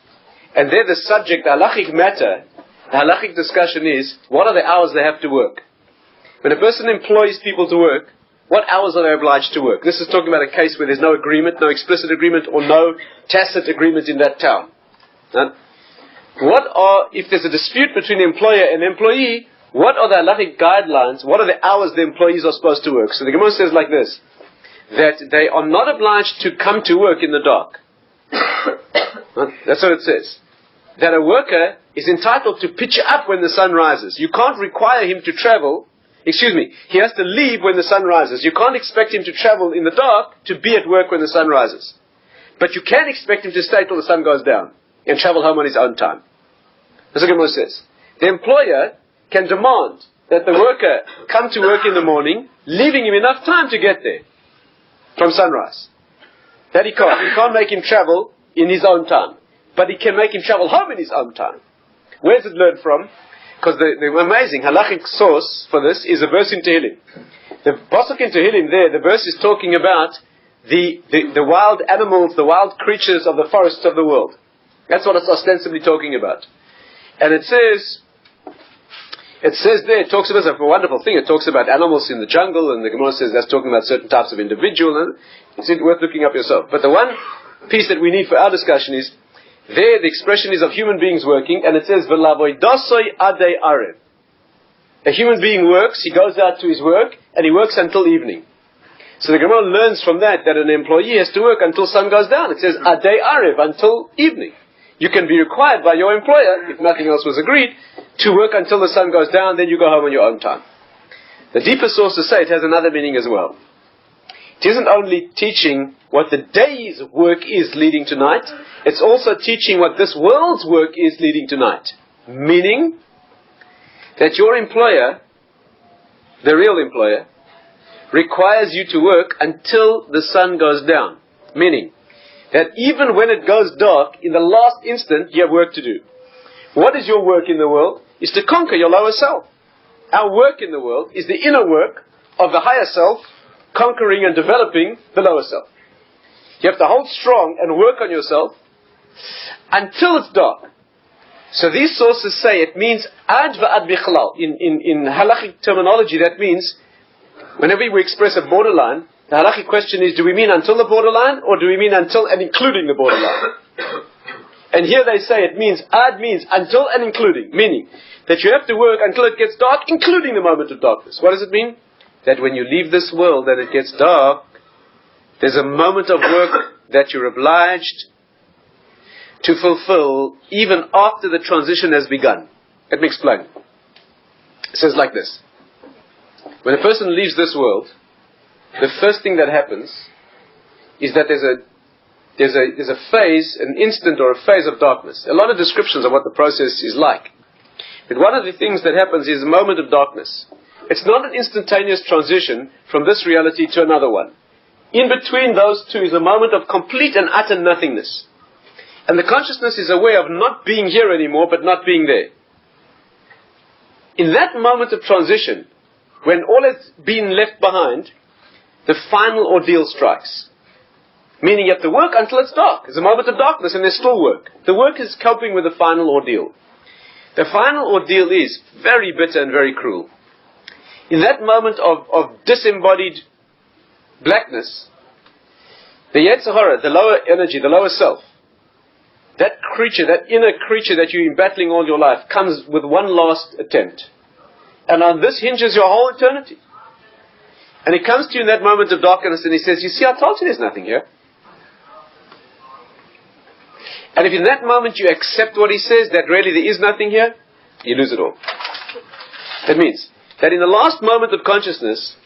And there the subject, the halachic matter, the halachic discussion is, what are the hours they have to work? When a person employs people to work, what hours are they obliged to work? This is talking about a case where there's no agreement, no explicit agreement, or no tacit agreement in that town. Right? If there's a dispute between the employer and employee, what are the halachic guidelines? What are the hours the employees are supposed to work? So the Gemara says like this, that they are not obliged to come to work in the dark. Right? That's what it says. That a worker is entitled to pitch up when the sun rises. You can't require him to travel. He has to leave when the sun rises. You can't expect him to travel in the dark to be at work when the sun rises. But you can expect him to stay till the sun goes down and travel home on his own time. That's what Gemara says. The employer can demand that the worker come to work in the morning, leaving him enough time to get there from sunrise. That he can't. He can't make him travel in his own time. But he can make him travel home in his own time. Where's it learned from? Because the amazing halachic source for this is a verse in Tehillim. The pasuk in Tehillim there, the verse is talking about the wild animals, the wild creatures of the forests of the world. That's what it's ostensibly talking about. And it says there, it talks about a wonderful thing. It talks about animals in the jungle, and the Gemara says that's talking about certain types of individual. And it's worth looking up yourself. But the one piece that we need for our discussion is, there the expression is of human beings working, and it says, V'lavoidosoi adei arev. A human being works, he goes out to his work, and he works until evening. So the Gemara learns from that an employee has to work until sun goes down. It says, adei arev, until evening. You can be required by your employer, if nothing else was agreed, to work until the sun goes down, then you go home on your own time. The deeper sources say it has another meaning as well. It isn't only teaching what the day's work is leading to night, it's also teaching what this world's work is leading to night. Meaning that your employer, the real employer, requires you to work until the sun goes down. Meaning that even when it goes dark, in the last instant, you have work to do. What is your work in the world? Is to conquer your lower self. Our work in the world is the inner work of the higher self, conquering and developing the lower self. You have to hold strong and work on yourself until it's dark. So these sources say it means ad va'ad bichlal. In halachic terminology, that means whenever we express a borderline, the halachic question is, do we mean until the borderline, or do we mean until and including the borderline? And here they say it means, ad means until and including, meaning that you have to work until it gets dark, including the moment of darkness. What does it mean? That when you leave this world and it gets dark, there's a moment of work that you're obliged to fulfill even after the transition has begun. Let me explain. It says like this. When a person leaves this world, the first thing that happens is that there's a phase, an instant or a phase of darkness. A lot of descriptions of what the process is like. But one of the things that happens is a moment of darkness. It's not an instantaneous transition from this reality to another one. In between those two is a moment of complete and utter nothingness. And the consciousness is aware of not being here anymore, but not being there. In that moment of transition, when all has been left behind, the final ordeal strikes. Meaning you have to work until it's dark. It's a moment of darkness and there's still work. The work is coping with the final ordeal. The final ordeal is very bitter and very cruel. In that moment of disembodied blackness, the Yetzer Hara, the lower energy, the lower self, that creature, that inner creature that you've been battling all your life, comes with one last attempt. And on this hinges your whole eternity. And he comes to you in that moment of darkness and he says, you see, I told you there's nothing here. And if in that moment you accept what he says, that really there is nothing here, you lose it all. That means, that in the last moment of consciousness,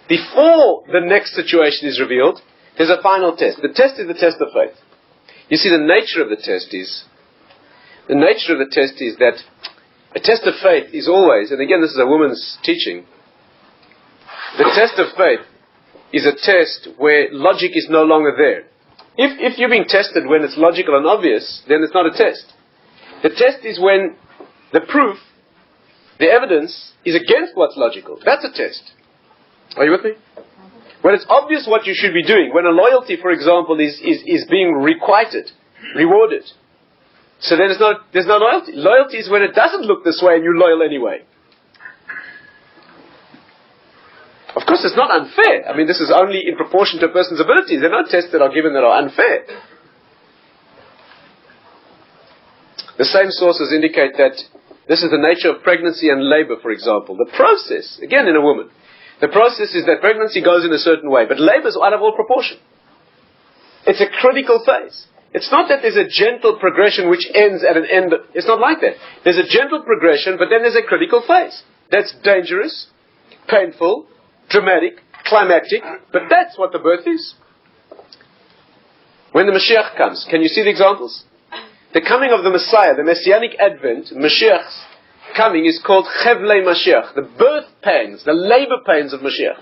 before the next situation is revealed, there's a final test. The test is the test of faith. You see, the nature of the test is that a test of faith is always, and again this is a woman's teaching, the test of faith is a test where logic is no longer there. If you're being tested when it's logical and obvious, then it's not a test. The test is when the proof, the evidence, is against what's logical. That's a test. Are you with me? When it's obvious what you should be doing, when a loyalty, for example, is being requited, rewarded, so then there's no loyalty. Loyalty is when it doesn't look this way and you're loyal anyway. Of course, it's not unfair. I mean, this is only in proportion to a person's abilities. There are no tests that are given that are unfair. The same sources indicate that this is the nature of pregnancy and labor, for example. The process, again in a woman, the process is that pregnancy goes in a certain way, but labor is out of all proportion. It's a critical phase. It's not that there's a gentle progression which ends at an end. It's not like that. There's a gentle progression, but then there's a critical phase. That's dangerous, painful, dramatic, climactic, but that's what the birth is. When the Mashiach comes, can you see the examples? The coming of the Messiah, the Messianic Advent, Mashiach's coming is called Chevlei Mashiach, the birth pains, the labor pains of Mashiach.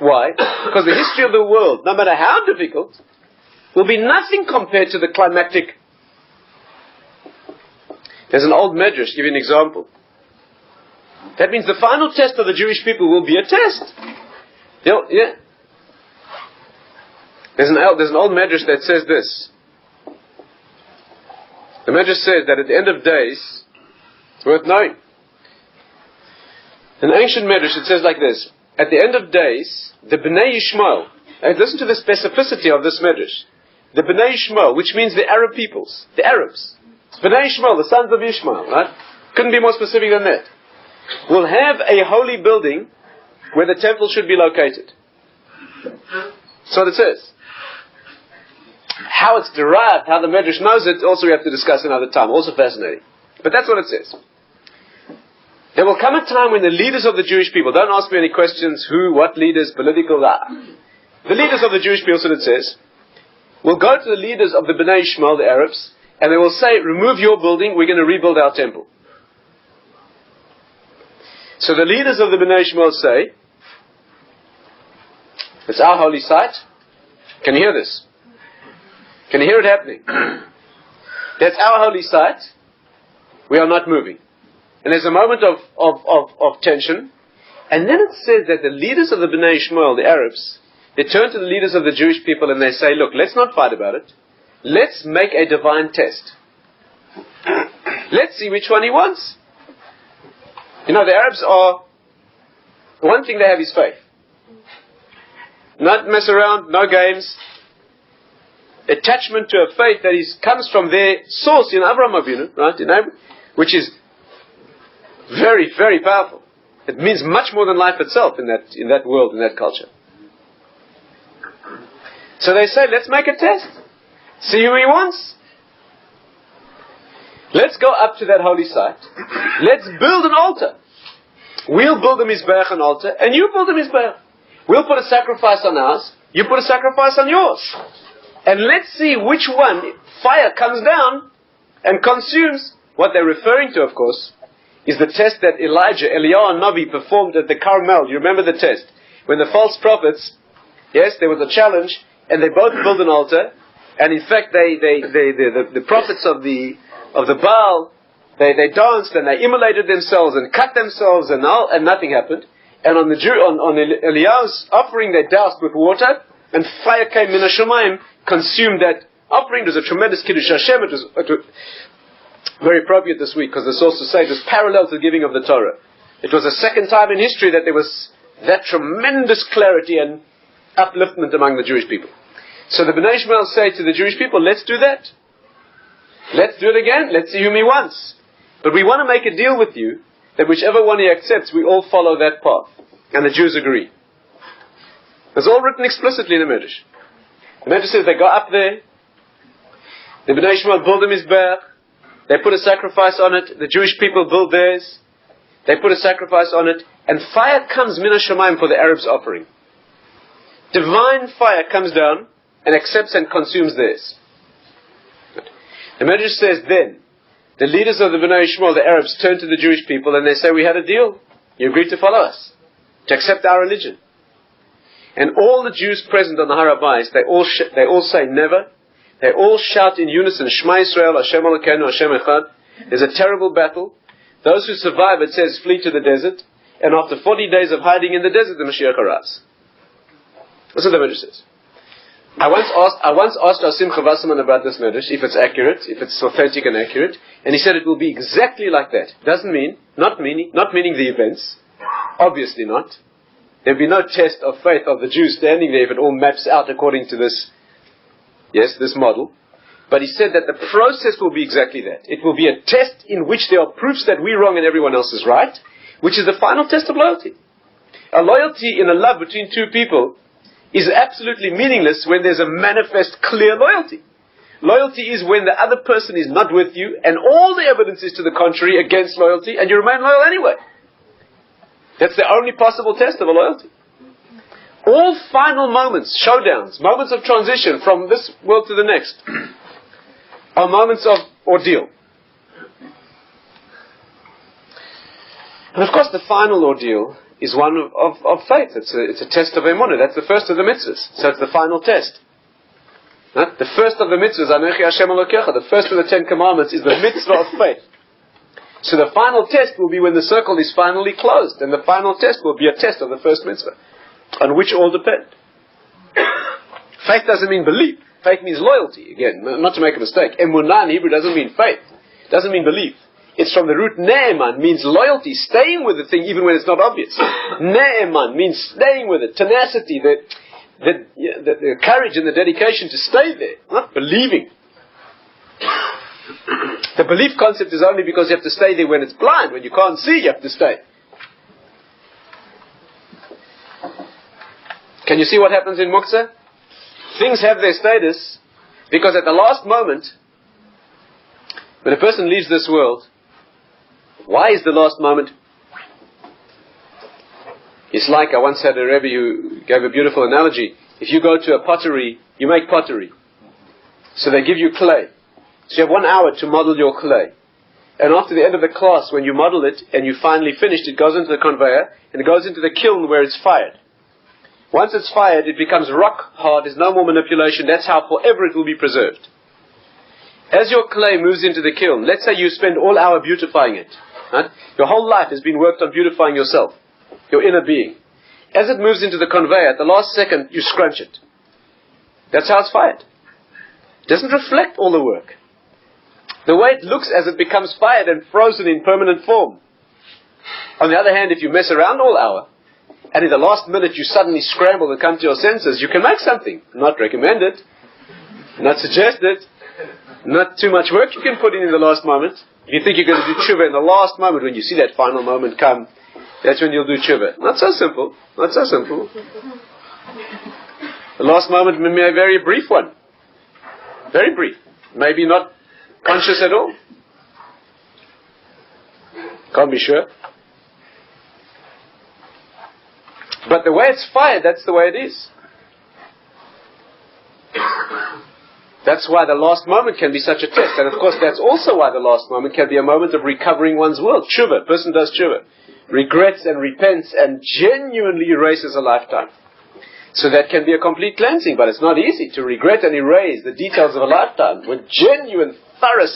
Why? Because the history of the world, no matter how difficult, will be nothing compared to the climactic. There's an old medrash, give you an example. That means the final test of the Jewish people will be a test. Yeah. There's an old medrash that says this. The medrash says that at the end of days, it's worth knowing. In ancient medrash it says like this. At the end of days, the Bnei Yishmael, and listen to the specificity of this medrash. The Bnei Yishmael, which means the Arab peoples, the Arabs. It's Bnei Yishmael, the sons of Ishmael, right? Couldn't be more specific than that. Will have a holy building where the temple should be located. That's what it says. How it's derived, how the Medrash knows it, also we have to discuss another time. Also fascinating. But that's what it says. There will come a time when the leaders of the Jewish people, don't ask me any questions, who, what leaders, political, the leaders of the Jewish people, so it says, will go to the leaders of the Bnei Ishmael, the Arabs, and they will say, remove your building, we're going to rebuild our temple. So the leaders of the Bnei Ishmael say, it's our holy site. Can you hear this? Can you hear it happening? That's our holy site. We are not moving. And there's a moment of tension. And then it says that the leaders of the Bnei Ishmael, the Arabs, they turn to the leaders of the Jewish people and they say, look, let's not fight about it. Let's make a divine test. Let's see which one he wants. You know, the Arabs are, one thing they have is faith. Not mess around, no games. Attachment to a faith that comes from their source in Avraham Avinu, right? Which is very, very powerful. It means much more than life itself in that world, in that culture. So they say, let's make a test. See who he wants. Let's go up to that holy site. Let's build an altar. We'll build a mizbeach, an altar, and you build a mizbeach. We'll put a sacrifice on ours. You put a sacrifice on yours. And let's see which one fire comes down and consumes. What they're referring to, of course, is the test that Eliyahu Navi performed at the Carmel. You remember the test? When the false prophets, yes, there was a challenge, and they both built an altar, and in fact the prophets of the Baal, they danced and they immolated themselves and cut themselves and nothing happened. And on Eliyahu's offering they doused with water, and fire came min hashamayim, consumed that offering. It was a tremendous Kiddush Hashem. It was very appropriate this week because the sources say it was parallel to the giving of the Torah. It was the second time in history that there was that tremendous clarity and upliftment among the Jewish people. So the Bnei Ishmael say to the Jewish people, let's do that. Let's do it again. Let's see whom he wants. But we want to make a deal with you that whichever one he accepts, we all follow that path. And the Jews agree. It's all written explicitly in the Medrash. The Medrash says they go up there, the Bnei Ishmael build a mizbeach, they put a sacrifice on it, the Jewish people build theirs, they put a sacrifice on it, and fire comes min hashamayim for the Arabs' offering. Divine fire comes down and accepts and consumes theirs. The Medrash says then, the leaders of the Bnei Yishmael, the Arabs, turn to the Jewish people and they say, we had a deal. You agreed to follow us, to accept our religion. And all the Jews present on the Har HaBayis, they all say never. They all shout in unison, Shema Yisrael, Hashem Elokeinu, Hashem Echad. There's a terrible battle. Those who survive, it says, flee to the desert. And after 40 days of hiding in the desert, the Mashiach arrives. That's what the Medrash says. I once asked our Simcha Wasserman about this Medrash, if it's accurate, if it's authentic and accurate, and he said it will be exactly like that. Doesn't mean, not meaning the events, obviously not. There'll be no test of faith of the Jews standing there if it all maps out according to this model. But he said that the process will be exactly that. It will be a test in which there are proofs that we're wrong and everyone else is right, which is the final test of loyalty. A loyalty in a love between two people is absolutely meaningless when there's a manifest, clear loyalty. Loyalty is when the other person is not with you and all the evidence is to the contrary against loyalty and you remain loyal anyway. That's the only possible test of a loyalty. All final moments, showdowns, moments of transition from this world to the next are moments of ordeal. And of course the final ordeal is one of faith. It's a test of emunah. That's the first of the mitzvahs. So it's the final test. The first of the mitzvahs, Anochi Hashem Elokecha, the first of the 10 commandments is the mitzvah of faith. So the final test will be when the circle is finally closed, and the final test will be a test of the first mitzvah, on which all depend. Faith doesn't mean belief. Faith means loyalty. Again, not to make a mistake. Emunah in Hebrew doesn't mean faith. It doesn't mean belief. It's from the root ne'eman, means loyalty, staying with the thing even when it's not obvious. Ne'eman means staying with it, tenacity, the courage and the dedication to stay there, not believing. The belief concept is only because you have to stay there when it's blind, when you can't see, you have to stay. Can you see what happens in Muktzah? Things have their status because at the last moment, when a person leaves this world, why is the last moment? It's like, I once had a Rabbi who gave a beautiful analogy. If you go to a pottery, you make pottery. So they give you clay. So you have 1 hour to model your clay. And after the end of the class, when you model it and you finally finished, it goes into the conveyor and it goes into the kiln where it's fired. Once it's fired, it becomes rock hard. There's no more manipulation. That's how forever it will be preserved. As your clay moves into the kiln, let's say you spend all hour beautifying it. Right? Your whole life has been worked on beautifying yourself, your inner being. As it moves into the conveyor, at the last second, you scrunch it. That's how it's fired. It doesn't reflect all the work. The way it looks as it becomes fired and frozen in permanent form. On the other hand, if you mess around all hour, and in the last minute you suddenly scramble and come to your senses, you can make something. Not recommended, not suggested, not too much work you can put in the last moment. If you think you're going to do tshuva in the last moment, when you see that final moment come, that's when you'll do tshuva. Not so simple. Not so simple. The last moment may be a very brief one. Very brief. Maybe not conscious at all. Can't be sure. But the way it's fired, that's the way it is. That's why the last moment can be such a test. And of course, that's also why the last moment can be a moment of recovering one's world. Tshuva. Person does tshuva. Regrets and repents and genuinely erases a lifetime. So that can be a complete cleansing. But it's not easy to regret and erase the details of a lifetime with genuine, thorough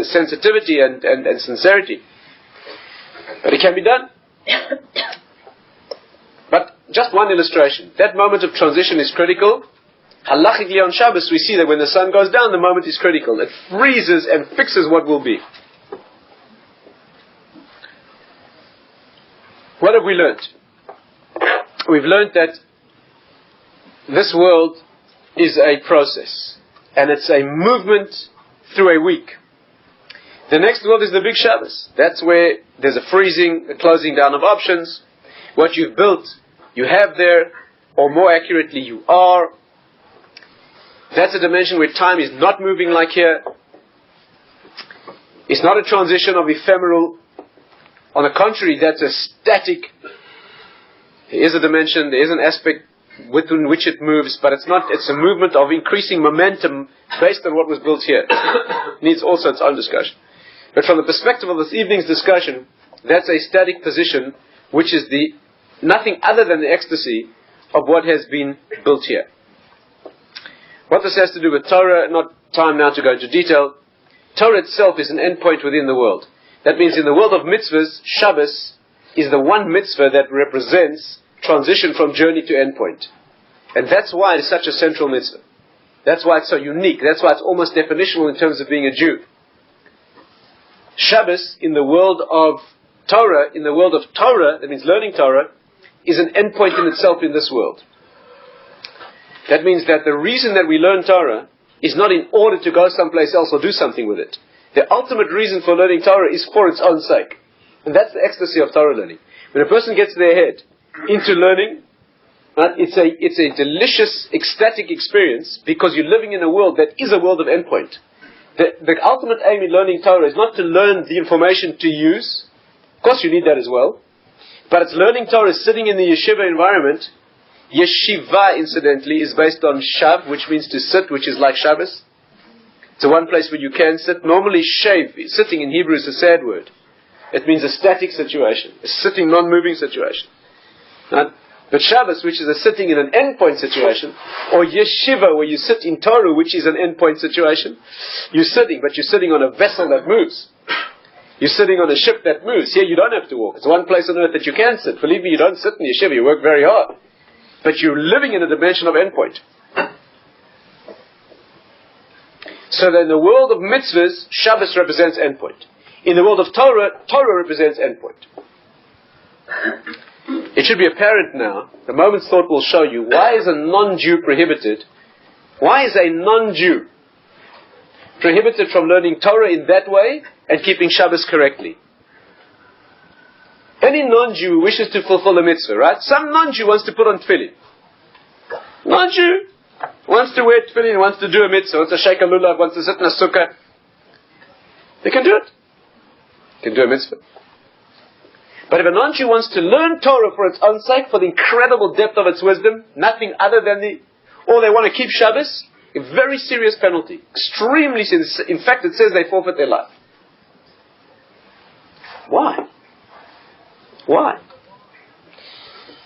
sensitivity and sincerity. But it can be done. But just one illustration. That moment of transition is critical. Halachically on Shabbos we see that when the sun goes down, the moment is critical. It freezes and fixes what will be. What have we learnt? We've learnt that this world is a process. And it's a movement through a week. The next world is the big Shabbos. That's where there's a freezing, a closing down of options. What you've built, you have there, or more accurately, you are. That's a dimension where time is not moving like here. It's not a transition of ephemeral On the contrary, that's a static. There is a dimension, there is an aspect within which it moves, but it's a movement of increasing momentum based on what was built here. It needs also its own discussion. But from the perspective of this evening's discussion, that's a static position, which is nothing other than the ecstasy of what has been built here. What this has to do with Torah, not time now to go into detail. Torah itself is an endpoint within the world. That means in the world of mitzvahs, Shabbos is the one mitzvah that represents transition from journey to endpoint. And that's why it's such a central mitzvah. That's why it's so unique. That's why it's almost definitional in terms of being a Jew. Shabbos in the world of Torah, that means learning Torah, is an endpoint in itself in this world. That means that the reason that we learn Torah is not in order to go someplace else or do something with it. The ultimate reason for learning Torah is for its own sake. And that's the ecstasy of Torah learning. When a person gets their head into learning, right, it's a delicious, ecstatic experience because you're living in a world that is a world of endpoint. The ultimate aim in learning Torah is not to learn the information to use. Of course you need that as well. But it's learning Torah sitting in the yeshiva environment. Yeshiva, incidentally, is based on shav, which means to sit, which is like Shabbos. It's the one place where you can sit. Normally, shave, sitting in Hebrew is a sad word. It means a static situation, a sitting, non-moving situation. Right? But Shabbos, which is a sitting in an endpoint situation, or yeshiva, where you sit in Torah, which is an endpoint situation, you're sitting, but you're sitting on a vessel that moves. You're sitting on a ship that moves. Here you don't have to walk. It's one place on earth that you can sit. Believe me, you don't sit in yeshiva, you work very hard. But you're living in a dimension of endpoint. So that in the world of mitzvahs, Shabbos represents endpoint. In the world of Torah, Torah represents endpoint. It should be apparent now, the moment's thought will show you, why is a non-Jew prohibited? Why is a non-Jew prohibited from learning Torah in that way and keeping Shabbos correctly? Any non-Jew wishes to fulfill a mitzvah, right? Some non-Jew wants to put on tefillin. Non-Jew wants to wear tefillin, wants to do a mitzvah, wants to shake a lulav, wants to sit in a sukkah. They can do it. They can do a mitzvah. But if a non-Jew wants to learn Torah for its own sake, for the incredible depth of its wisdom, nothing other than or they want to keep Shabbos, a very serious penalty. Extremely serious. In fact, it says they forfeit their life. Why? Why?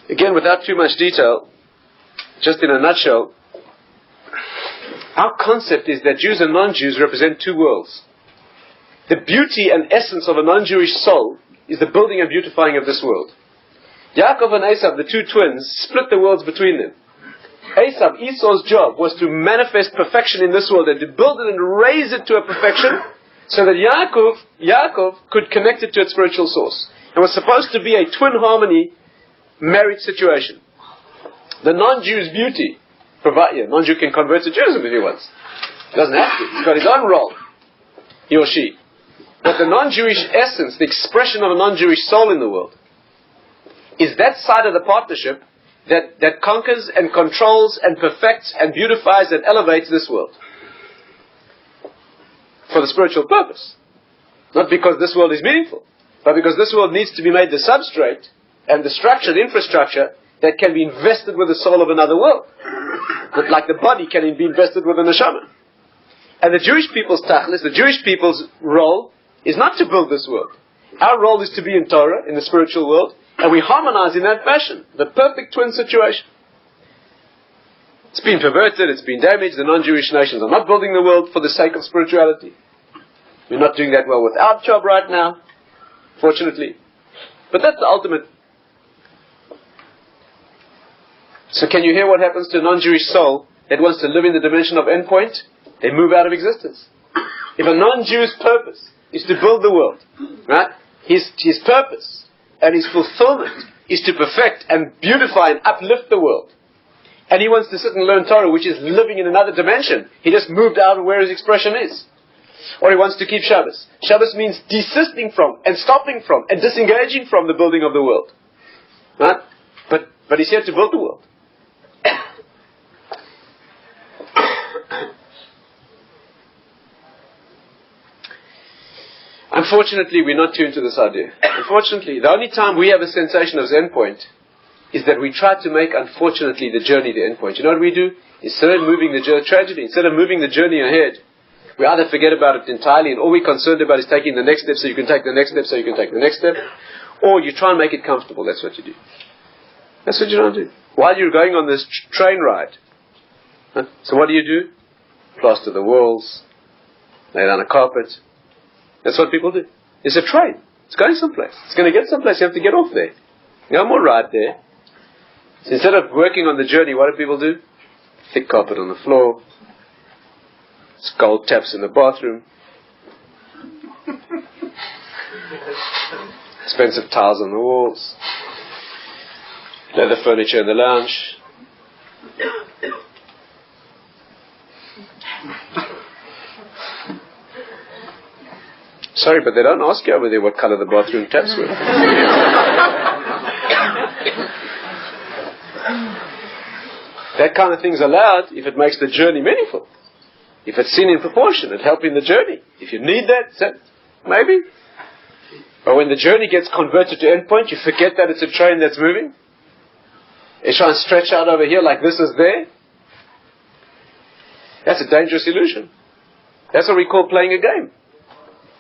Again, without too much detail, just in a nutshell, our concept is that Jews and non-Jews represent two worlds. The beauty and essence of a non-Jewish soul is the building and beautifying of this world. Yaakov and Esav, the two twins, split the worlds between them. Esau's job was to manifest perfection in this world and to build it and raise it to a perfection so that Yaakov could connect it to its spiritual source. It was supposed to be a twin harmony marriage situation. The non-Jew's beauty, non-Jew can convert to Judaism if he wants. He doesn't have to. He's got his own role, he or she. But the non-Jewish essence, the expression of a non-Jewish soul in the world, is that side of the partnership that conquers and controls and perfects and beautifies and elevates this world. For the spiritual purpose. Not because this world is meaningful, but because this world needs to be made the substrate and the structure, the infrastructure, that can be invested with the soul of another world. But like the body can be invested with a neshama. And the Jewish people's tachlis, the Jewish people's role, is not to build this world. Our role is to be in Torah, in the spiritual world, and we harmonize in that fashion. The perfect twin situation. It's been perverted, it's been damaged, the non-Jewish nations are not building the world for the sake of spirituality. We're not doing that well with our job right now, fortunately. But that's the ultimate. So can you hear what happens to a non-Jewish soul that wants to live in the dimension of endpoint? They move out of existence. If a non-Jew's purpose is to build the world, right? His purpose and his fulfillment is to perfect and beautify and uplift the world. And he wants to sit and learn Torah, which is living in another dimension. He just moved out of where his expression is. Or he wants to keep Shabbos. Shabbos means desisting from and stopping from and disengaging from the building of the world. Right? But he's here to build the world. Unfortunately, we're not tuned to this idea. Unfortunately, the only time we have a sensation of the endpoint is that we try to make, unfortunately, the journey the endpoint. You know what we do? Instead of moving the journey ahead, we either forget about it entirely, and all we're concerned about is taking the next step so you can take the next step so you can take the next step, or you try and make it comfortable. That's what you do. That's what you don't do. While you're going on this train ride, so what do? Plaster the walls, lay down a carpet. That's what people do. It's a train. It's going someplace. It's going to get someplace. You have to get off there. No more ride there. So instead of working on the journey, what do people do? Thick carpet on the floor, gold taps in the bathroom, expensive tiles on the walls, leather furniture in the lounge. Sorry, but they don't ask you over there what color the bathroom taps were. That kind of thing's allowed if it makes the journey meaningful. If it's seen in proportion, it's helping the journey. If you need that, maybe. But when the journey gets converted to endpoint, you forget that it's a train that's moving. You try and stretch out over here like this is there. That's a dangerous illusion. That's what we call playing a game.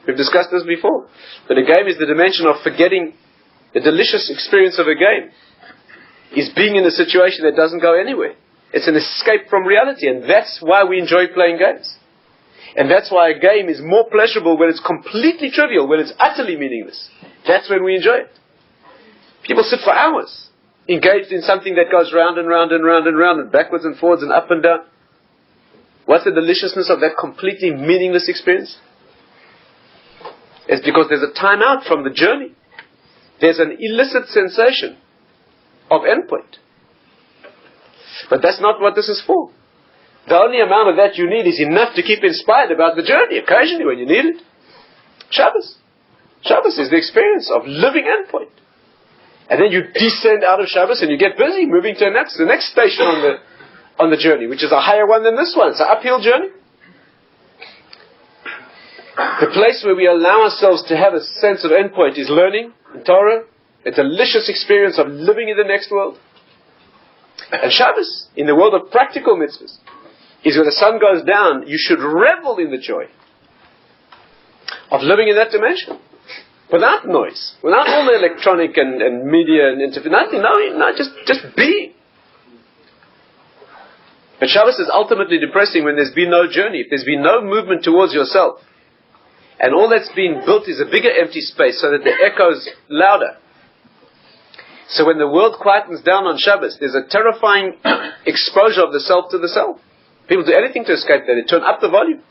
We've discussed this before. But a game is the dimension of forgetting the delicious experience of a game. Is being in a situation that doesn't go anywhere. It's an escape from reality, and that's why we enjoy playing games. And that's why a game is more pleasurable when it's completely trivial, when it's utterly meaningless. That's when we enjoy it. People sit for hours, engaged in something that goes round and round and round and round, and backwards and forwards and up and down. What's the deliciousness of that completely meaningless experience? It's because there's a time out from the journey. There's an illicit sensation of endpoint. But that's not what this is for. The only amount of that you need is enough to keep inspired about the journey occasionally when you need it. Shabbos. Shabbos is the experience of living endpoint. And then you descend out of Shabbos and you get busy moving to the next station on the journey, which is a higher one than this one. It's an uphill journey. The place where we allow ourselves to have a sense of endpoint is learning in Torah, a delicious experience of living in the next world. And Shabbos, in the world of practical mitzvahs, is when the sun goes down, you should revel in the joy of living in that dimension. Without noise, without all the electronic and media and nothing, just being. But Shabbos is ultimately depressing when there's been no journey, if there's been no movement towards yourself. And all that's been built is a bigger empty space so that the echo's louder. So when the world quietens down on Shabbos, there's a terrifying exposure of the self to the self. People do anything to escape that. They turn up the volume.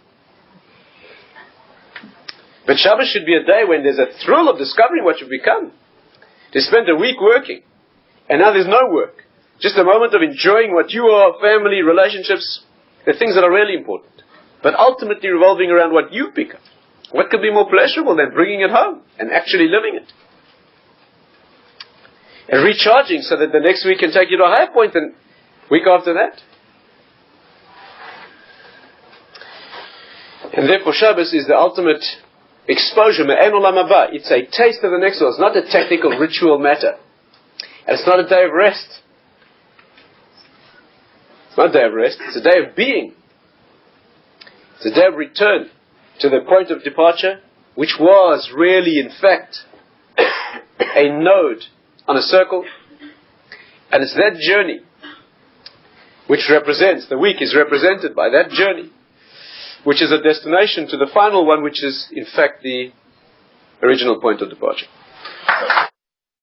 But Shabbos should be a day when there's a thrill of discovering what you've become. They spent a week working, and now there's no work. Just a moment of enjoying what you are, family, relationships, the things that are really important. But ultimately revolving around what you've become. What could be more pleasurable than bringing it home and actually living it? And recharging so that the next week can take you to a higher point than week after that. And therefore Shabbos is the ultimate exposure, me'en olam haba. It's a taste of the next world. It's not a technical ritual matter. And it's not a day of rest. It's not a day of rest. It's a day of being. It's a day of return to the point of departure, which was really, in fact, a node on a circle. And it's that journey which represents, the week is represented by that journey, which is a destination to the final one, which is, in fact, the original point of departure.